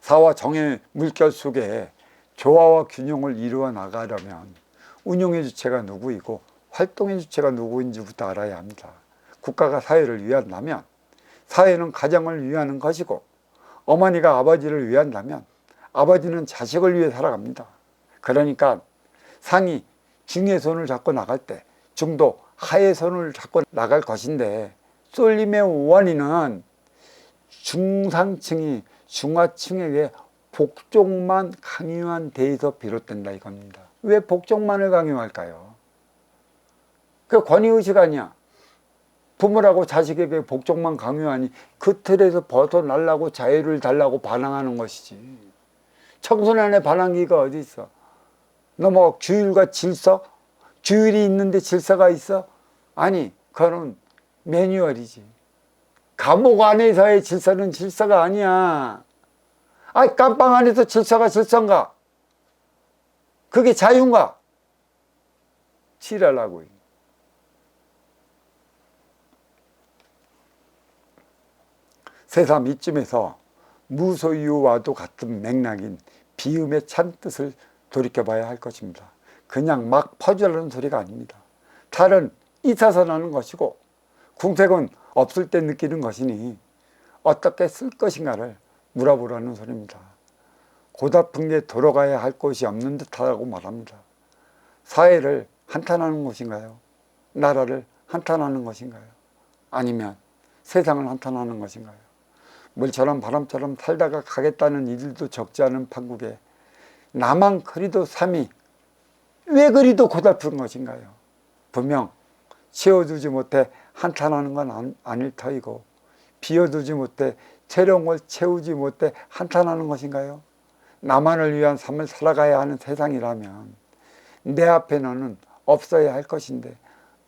[SPEAKER 1] 사와 정의 물결 속에 조화와 균형을 이루어 나가려면 운용의 주체가 누구이고 활동의 주체가 누구인지부터 알아야 합니다. 국가가 사회를 위한다면 사회는 가정을 위하는 것이고, 어머니가 아버지를 위한다면 아버지는 자식을 위해 살아갑니다. 그러니까 상이 중의 손을 잡고 나갈 때 중도 하의 손을 잡고 나갈 것인데, 쏠림의 원인은 중상층이 중하층에게 복종만 강요한 데에서 비롯된다 이겁니다. 왜 복종만을 강요할까요? 그 권위의식 아니야. 부모라고 자식에게 복종만 강요하니 그 틀에서 벗어나려고 자유를 달라고 반항하는 것이지. 청소년의 반항기가 어디 있어? 너 뭐 규율과 질서? 규율이 있는데 질서가 있어? 아니, 그거는 매뉴얼이지. 감옥 안에서의 질서는 질서가 아니야. 아니, 깜빵 안에서 질서가 질서인가? 그게 자유인가? 지랄하고. 새삼 이쯤에서 무소유와도 같은 맥락인 비음의 찬뜻을 돌이켜봐야 할 것입니다. 그냥 막 퍼주라는 소리가 아닙니다. 탈은 있어서 나는 것이고 궁색은 없을 때 느끼는 것이니 어떻게 쓸 것인가를 물어보라는 소리입니다. 고달픈 게 돌아가야 할 곳이 없는 듯하다고 말합니다. 사회를 한탄하는 것인가요? 나라를 한탄하는 것인가요? 아니면 세상을 한탄하는 것인가요? 물처럼 바람처럼 살다가 가겠다는 이들도 적지 않은 판국에 나만 그리도 삶이 왜 그리도 고달픈 것인가요? 분명 채워두지 못해 한탄하는 건 아닐 터이고, 비워두지 못해 새로운 걸 채우지 못해 한탄하는 것인가요? 나만을 위한 삶을 살아가야 하는 세상이라면 내 앞에는 없어야 할 것인데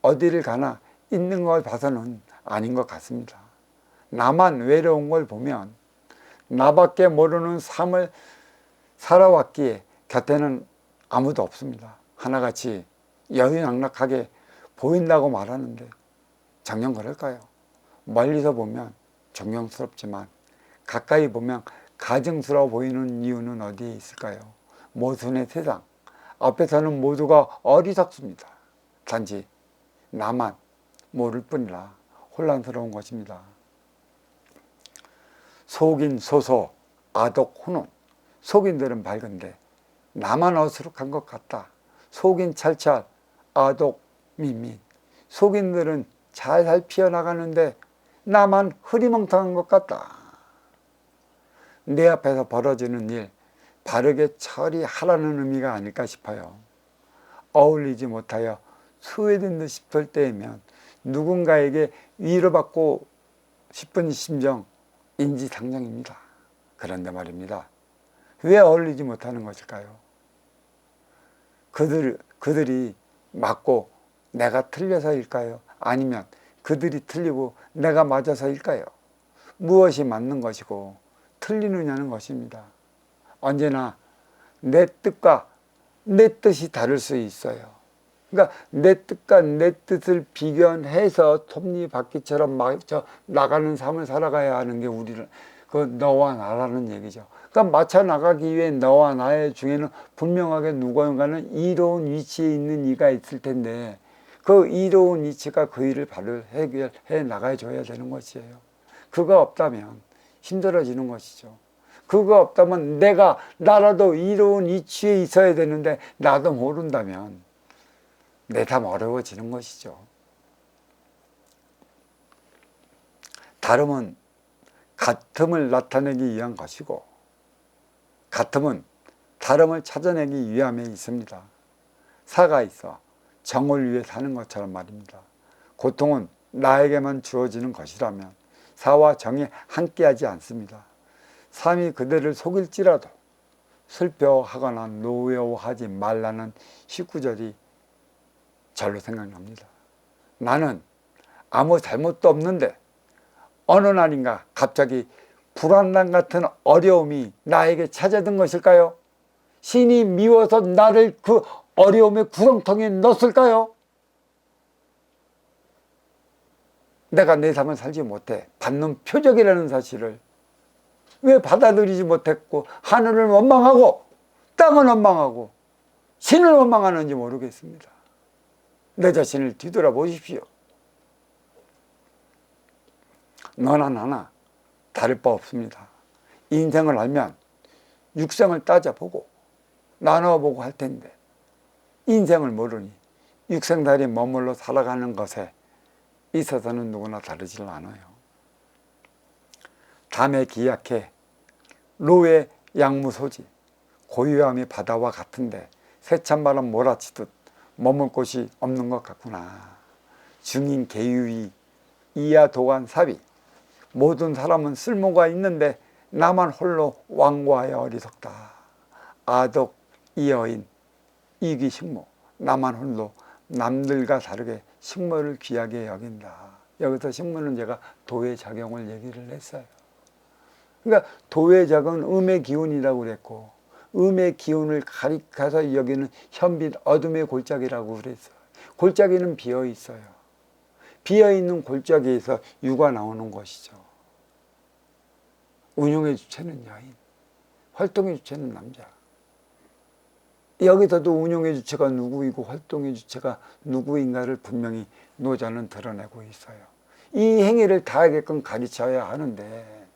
[SPEAKER 1] 어디를 가나 있는 걸 봐서는 아닌 것 같습니다. 나만 외로운 걸 보면 나밖에 모르는 삶을 살아왔기에 곁에는 아무도 없습니다. 하나같이 여유낙낙하게 보인다고 말하는데 정녕 그럴까요? 멀리서 보면 존경스럽지만 가까이 보면 가증스러워 보이는 이유는 어디에 있을까요? 모순의 세상 앞에서는 모두가 어리석습니다. 단지 나만 모를 뿐이라 혼란스러운 것입니다. 속인 소소 아독 훈훈. 속인들은 밝은데 나만 어수룩한 것 같다. 속인 찰찰 아독 밋밋. 속인들은 잘잘 피어나가는데 나만 흐리멍텅한 것 같다. 내 앞에서 벌어지는 일 바르게 처리하라는 의미가 아닐까 싶어요. 어울리지 못하여 소외된 듯 싶을 때이면 누군가에게 위로받고 싶은 심정 인지상정입니다. 그런데 말입니다. 왜 어울리지 못하는 것일까요? 그들이 맞고 내가 틀려서일까요? 아니면 그들이 틀리고 내가 맞아서일까요? 무엇이 맞는 것이고 틀리느냐는 것입니다. 언제나 내 뜻과 내 뜻이 다를 수 있어요. 그러니까 내 뜻과 내 뜻을 비견해서 톱니바퀴처럼 맞춰 나가는 삶을 살아가야 하는 게 우리를, 그 너와 나라는 얘기죠. 그러니까 맞춰 나가기 위해 너와 나의 중에는 분명하게 누군가는 이로운 위치에 있는 이가 있을 텐데 그 이로운 위치가 그 일을 바로 해결해 나가줘야 되는 것이에요. 그거 없다면 힘들어지는 것이죠. 그거 없다면 나라도 이로운 위치에 있어야 되는데 나도 모른다면 내 삶 어려워지는 것이죠. 다름은 같음을 나타내기 위한 것이고 같음은 다름을 찾아내기 위함에 있습니다. 사가 있어 정을 위해 사는 것처럼 말입니다. 고통은 나에게만 주어지는 것이라면 사와 정이 함께하지 않습니다. 삶이 그대를 속일지라도 슬퍼하거나 노여워하지 말라는 19절이 절로 생각납니다. 나는 아무 잘못도 없는데 어느 날인가 갑자기 불안감 같은 어려움이 나에게 찾아든 것일까요? 신이 미워서 나를 그 어려움의 구렁텅이에 넣었을까요? 내가 내 삶을 살지 못해 받는 표적이라는 사실을 왜 받아들이지 못했고 하늘을 원망하고 땅을 원망하고 신을 원망하는지 모르겠습니다. 내 자신을 뒤돌아보십시오. 너나 나나 다를 바 없습니다. 인생을 알면 육생을 따져보고 나눠보고 할 텐데 인생을 모르니 육생달이 머물러 살아가는 것에 있어서는 누구나 다르질 않아요. 담에 기약해 로에 양무소지 고요함이 바다와 같은데 세찬 바람 몰아치듯 머물 곳이 없는 것 같구나. 중인 계유이 이하 도관 사비 모든 사람은 쓸모가 있는데 나만 홀로 완고하여 어리석다. 아덕 이여인 이기식모 나만 홀로 남들과 다르게 식모를 귀하게 여긴다. 여기서 식모는 제가 도의 작용을 얘기를 했어요. 그러니까 도의 작용은 음의 기운이라고 그랬고 음의 기운을 가리켜서 여기는 현빛 어둠의 골짜기라고 그랬어요. 골짜기는 비어 있어요. 비어 있는 골짜기에서 유가 나오는 것이죠. 운용의 주체는 여인, 활동의 주체는 남자. 여기서도 운용의 주체가 누구이고 활동의 주체가 누구인가를 분명히 노자는 드러내고 있어요. 이 행위를 다 하게끔 가르쳐야 하는데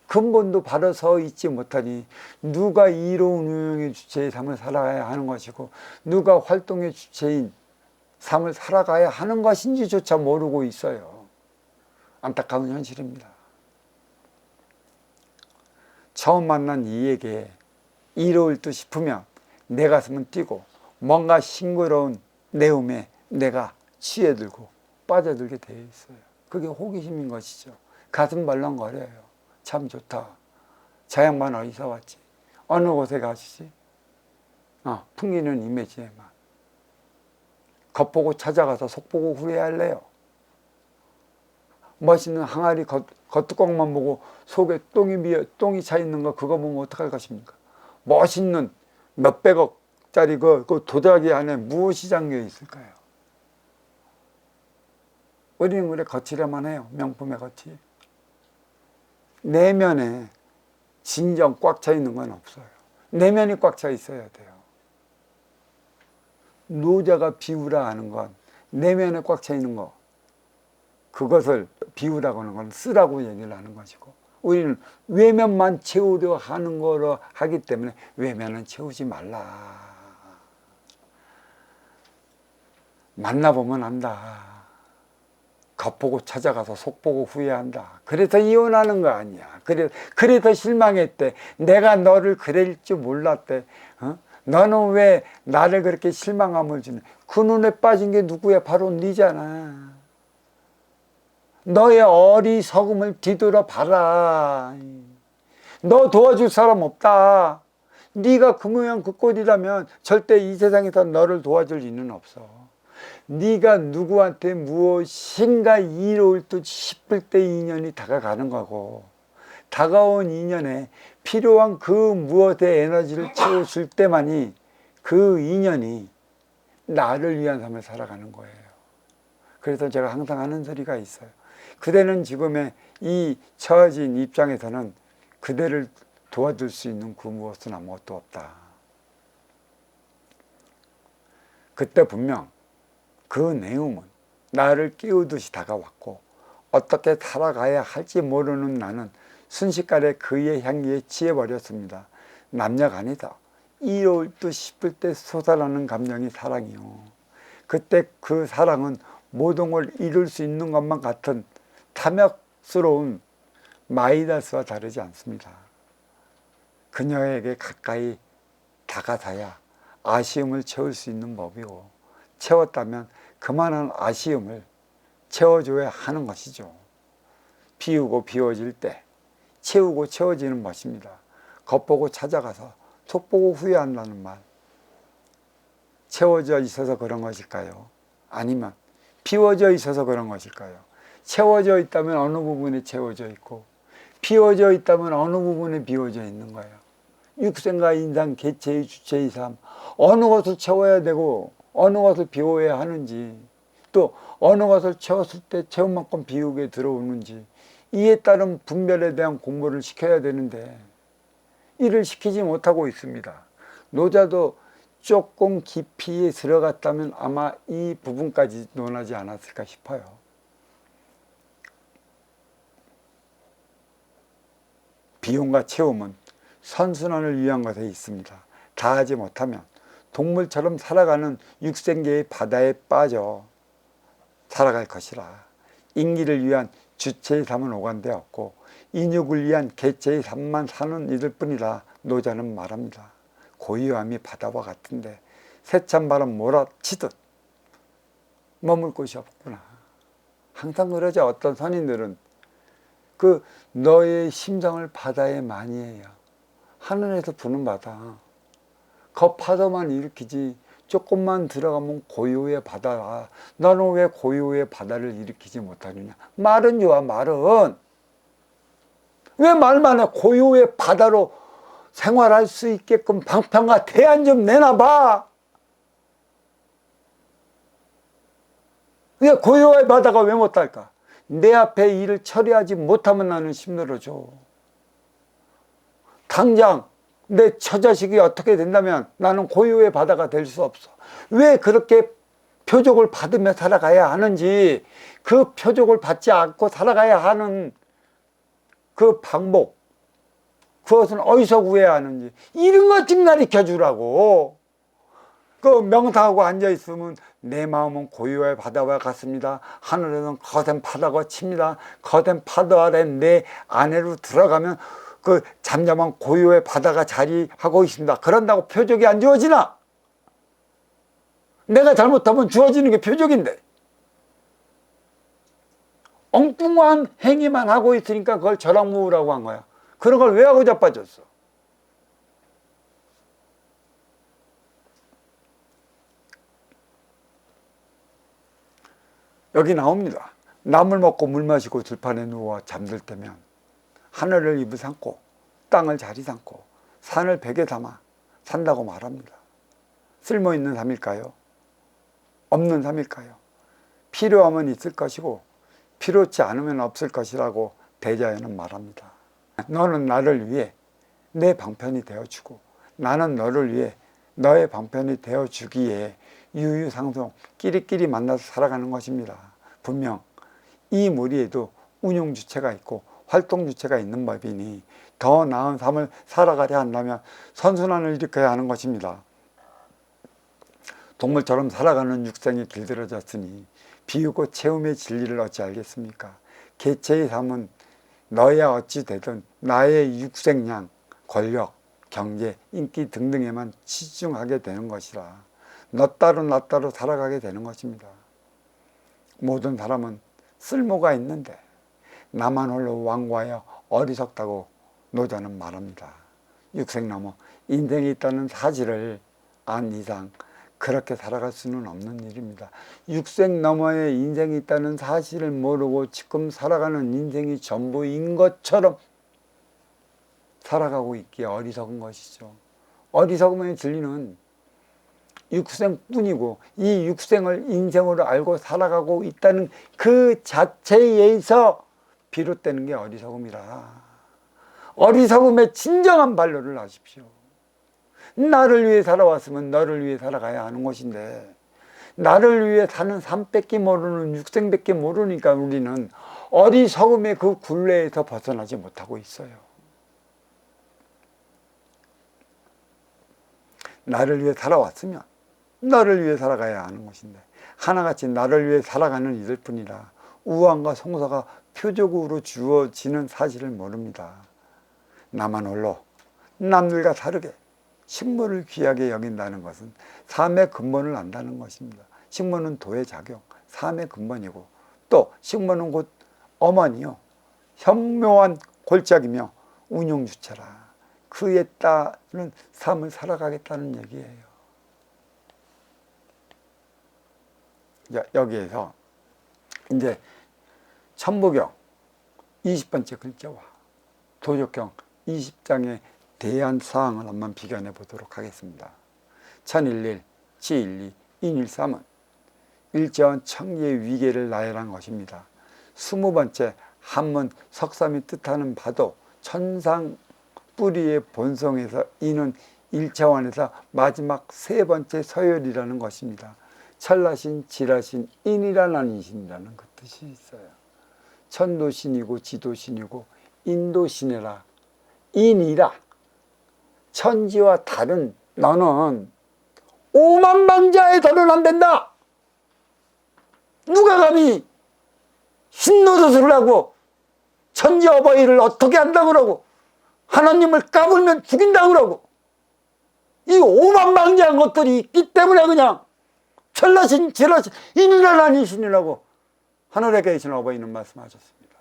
[SPEAKER 1] 근본도 바로 서 있지 못하니 누가 이로운 운용의 주체의 삶을 살아가야 하는 것이고 누가 활동의 주체인 삶을 살아가야 하는 것인지조차 모르고 있어요. 안타까운 현실입니다. 처음 만난 이에게 이로울 듯 싶으면 내 가슴은 뛰고 뭔가 싱그러운 내음에 내가 취해들고 빠져들게 되어 있어요. 그게 호기심인 것이죠. 가슴 벌렁거려요. 참 좋다. 저 양반 어디서 왔지? 어느 곳에 가시지? 풍기는 이미지에만. 겉보고 찾아가서 속보고 후회할래요. 멋있는 항아리 겉뚜껑만 보고 속에 똥이 차 있는 거 그거 보면 어떡할 것입니까? 멋있는 몇백억짜리 그 도자기 안에 무엇이 잠겨 있을까요? 우리는 그래 거칠야만 해요. 명품의 거칠. 내면에 진정 꽉 차 있는 건 없어요. 내면이 꽉 차 있어야 돼요. 노자가 비우라 하는 건 내면에 꽉 차 있는 거, 그것을 비우라고 하는 건 쓰라고 얘기를 하는 것이고 우리는 외면만 채우려 하는 거로 하기 때문에 외면은 채우지 말라. 만나보면 안다. 겉보고 찾아가서 속보고 후회한다. 그래서 이혼하는 거 아니야. 그래서 실망했대. 내가 너를 그럴 줄 몰랐대. 너는 왜 나를 그렇게 실망함을 주냐. 그 눈에 빠진 게 누구야? 바로 네잖아. 너의 어리석음을 뒤돌아 봐라. 너 도와줄 사람 없다. 네가 그 모양 그 꼴이라면 절대 이 세상에서 너를 도와줄 이유는 없어. 네가 누구한테 무엇인가 이로울 듯 싶을 때 인연이 다가가는 거고 다가온 인연에 필요한 그 무엇의 에너지를 채워줄 때만이 그 인연이 나를 위한 삶을 살아가는 거예요. 그래서 제가 항상 하는 소리가 있어요. 그대는 지금의 이 처해진 입장에서는 그대를 도와줄 수 있는 그 무엇은 아무것도 없다. 그때 분명 그 내용은 나를 깨우듯이 다가왔고 어떻게 살아가야 할지 모르는 나는 순식간에 그의 향기에 취해버렸습니다. 남녀가 아니다. 이로울 듯 싶을 때 솟아나는 감정이 사랑이요. 그때 그 사랑은 모든 걸 이룰 수 있는 것만 같은 탐욕스러운 마이다스와 다르지 않습니다. 그녀에게 가까이 다가서야 아쉬움을 채울 수 있는 법이고 채웠다면 그만한 아쉬움을 채워줘야 하는 것이죠. 비우고 비워질 때 채우고 채워지는 것입니다. 겉보고 찾아가서 속보고 후회한다는 말, 채워져 있어서 그런 것일까요? 아니면 비워져 있어서 그런 것일까요? 채워져 있다면 어느 부분에 채워져 있고, 비워져 있다면 어느 부분에 비워져 있는 거예요. 육생과 인상, 개체의 주체의 삶, 어느 것을 채워야 되고 어느 것을 비워야 하는지, 또 어느 것을 채웠을 때 채운 만큼 비우게 들어오는지, 이에 따른 분별에 대한 공부를 시켜야 되는데 이를 시키지 못하고 있습니다. 노자도 조금 깊이 들어갔다면 아마 이 부분까지 논하지 않았을까 싶어요. 비움과 채움은 선순환을 위한 것에 있습니다. 다 하지 못하면 동물처럼 살아가는 육생계의 바다에 빠져 살아갈 것이라. 인기를 위한 주체의 삶은 오간되었고 인육을 위한 개체의 삶만 사는 이들 뿐이라 노자는 말합니다. 고요함이 바다와 같은데 세찬 바람 몰아치듯 머물 곳이 없구나. 항상 그러죠. 어떤 선인들은 그 너의 심정을 바다에 많이 해요. 하늘에서 부는 바다, 그 파도만 일으키지 조금만 들어가면 고요의 바다라. 너는 왜 고요의 바다를 일으키지 못하느냐. 말은 좋아. 말은 왜 말만 해. 고요의 바다로 생활할 수 있게끔 방편과 대안 좀 내놔봐. 왜 고요의 바다가 왜 못할까? 내 앞에 일을 처리하지 못하면 나는 힘들어져. 당장 내 처자식이 어떻게 된다면 나는 고요의 바다가 될 수 없어. 왜 그렇게 표적을 받으며 살아가야 하는지, 그 표적을 받지 않고 살아가야 하는 그 방법, 그것은 어디서 구해야 하는지 이런 것 좀 가르쳐 주라고. 그 명상하고 앉아있으면 내 마음은 고요의 바다와 같습니다. 하늘에는 거센 파도가 칩니다. 거센 파도 아래 내 안으로 들어가면 그 잠잠한 고요의 바다가 자리하고 있습니다. 그런다고 표적이 안 주어지나? 내가 잘못하면 주어지는 게 표적인데, 엉뚱한 행위만 하고 있으니까 그걸 절악무라고 한 거야. 그런 걸 왜 하고 자빠졌어? 여기 나옵니다. 나물 먹고 물 마시고 들판에 누워 잠들 때면 하늘을 입을 삼고 땅을 자리 삼고 산을 베개 삼아 산다고 말합니다. 쓸모있는 삶일까요? 없는 삶일까요? 필요하면 있을 것이고 필요치 않으면 없을 것이라고 대자연은 말합니다. 너는 나를 위해 내 방편이 되어주고 나는 너를 위해 너의 방편이 되어주기에 유유상종 끼리끼리 만나서 살아가는 것입니다. 분명 이 무리에도 운용주체가 있고 활동주체가 있는 법이니 더 나은 삶을 살아가려 한다면 선순환을 일으켜야 하는 것입니다. 동물처럼 살아가는 육생이 길들여졌으니 비우고 채움의 진리를 어찌 알겠습니까? 개체의 삶은 너야 어찌 되든 나의 육생량, 권력, 경제, 인기 등등에만 치중하게 되는 것이라 너 따로 나 따로 살아가게 되는 것입니다. 모든 사람은 쓸모가 있는데 나만 홀로 완고하여 어리석다고 노자는 말합니다. 육생나무 인생이 있다는 사실을 안 이상 그렇게 살아갈 수는 없는 일입니다. 육생 너머에 인생이 있다는 사실을 모르고 지금 살아가는 인생이 전부인 것처럼 살아가고 있기에 어리석은 것이죠. 어리석음의 진리는 육생뿐이고 이 육생을 인생으로 알고 살아가고 있다는 그 자체에서 비롯되는 게 어리석음이라. 어리석음의 진정한 반론을 하십시오. 나를 위해 살아왔으면 너를 위해 살아가야 하는 것인데 나를 위해 사는 삶밖에 모르는 육생밖에 모르니까 우리는 어리석음의 그 굴레에서 벗어나지 못하고 있어요. 나를 위해 살아왔으면 너를 위해 살아가야 하는 것인데 하나같이 나를 위해 살아가는 이들 뿐이라 우환과 송사가 표적으로 주어지는 사실을 모릅니다. 나만 홀로 남들과 다르게 식물을 귀하게 여긴다는 것은 삶의 근본을 안다는 것입니다. 식물은 도의 작용, 삶의 근본이고 또 식물은 곧 어머니요 현묘한 골짜기며 운용주체라. 그에 따른 삶을 살아가겠다는 얘기예요. 여기에서 이제 천부경 20번째 글자와 도적경 20장에 대한 사항을 한번 비교해 보도록 하겠습니다. 1011, 지일리, 인일삼은 일제원 청기의 위계를 나열한 것입니다. 20번째 한문 석삼이 뜻하는 바도 천상 뿌리의 본성에서 이는 일차원에서 마지막 세 번째 서열이라는 것입니다. 천라신, 지라신, 인이라는 인신이라는 그 뜻이 있어요. 천도신이고 지도신이고 인도신이라 인이라 천지와 다른 너는 오만방자에 더는 안 된다. 누가 감히 신노릇을 하고 천지 어버이를 어떻게 한다고 그러고 하나님을 까불면 죽인다고 그러고 이 오만방자한 것들이 있기 때문에 그냥 천라신, 지라신, 인이라는 신이라고 하늘에 계신 어버이는 말씀하셨습니다.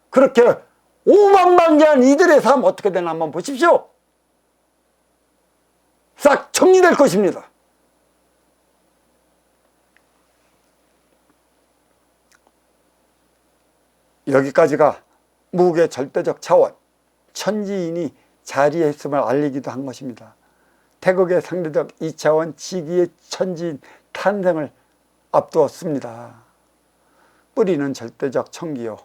[SPEAKER 1] 그렇게 오만방자한 이들의 삶 어떻게 되나 한번 보십시오. 싹 정리될 것입니다. 여기까지가 무국의 절대적 차원, 천지인이 자리했음을 알리기도 한 것입니다. 태극의 상대적 2차원 지기의 천지인 탄생을 앞두었습니다. 뿌리는 절대적 천기요,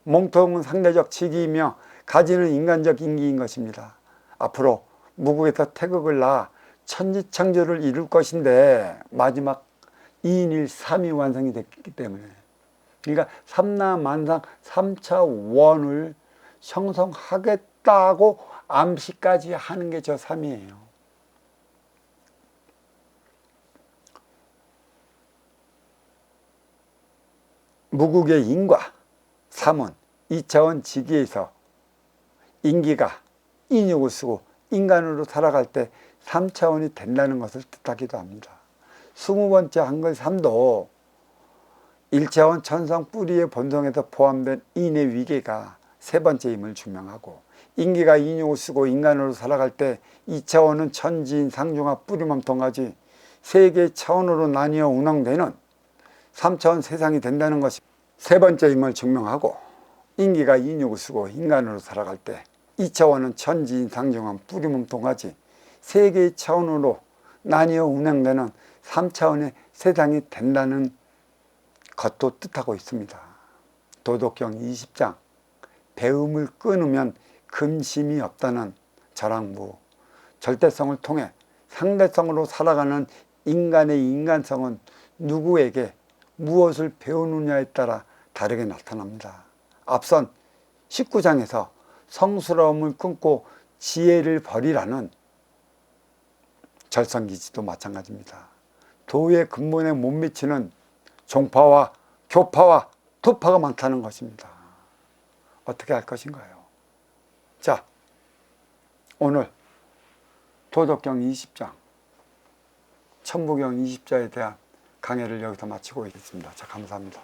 [SPEAKER 1] 몸통은 상대적 지기이며 가지는 인간적 인기인 것입니다. 앞으로 무국에서 태극을 낳아 천지창조를 이룰 것인데 마지막 2인 3이 완성이 됐기 때문에, 그러니까 삼라만상 3차원을 형성하겠다고 암시까지 하는 게 저 3이에요. 무국의 인과 3은 2차원 지기에서 인기가 인육을 쓰고 인간으로 살아갈 때 3차원이 된다는 것을 뜻하기도 합니다. 20번째 한글 3도 1차원 천상 뿌리의 본성에서 포함된 인의 위계가 세 번째임을 증명하고, 인기가 인육을 쓰고 인간으로 살아갈 때 2차원은 천지인 상중하 뿌리만 통하지 세 개의 차원으로 나뉘어 운항되는 3차원 세상이 된다는 것이 세 번째임을 증명하고, 인기가 인육을 쓰고 인간으로 살아갈 때 2차원은 천지인 상중한 뿌리몸 통하지 세 개의 차원으로 나뉘어 운행되는 3차원의 세상이 된다는 것도 뜻하고 있습니다. 도덕경 20장 배움을 끊으면 근심이 없다는 자랑무, 절대성을 통해 상대성으로 살아가는 인간의 인간성은 누구에게 무엇을 배우느냐에 따라 다르게 나타납니다. 앞선 19장에서 성스러움을 끊고 지혜를 버리라는 절성기지도 마찬가지입니다. 도의 근본에 못 미치는 종파와 교파와 도파가 많다는 것입니다. 어떻게 할 것인가요? 자, 오늘 도덕경 20장, 천부경 20자에 대한 강의를 여기서 마치고 있습니다. 자, 감사합니다.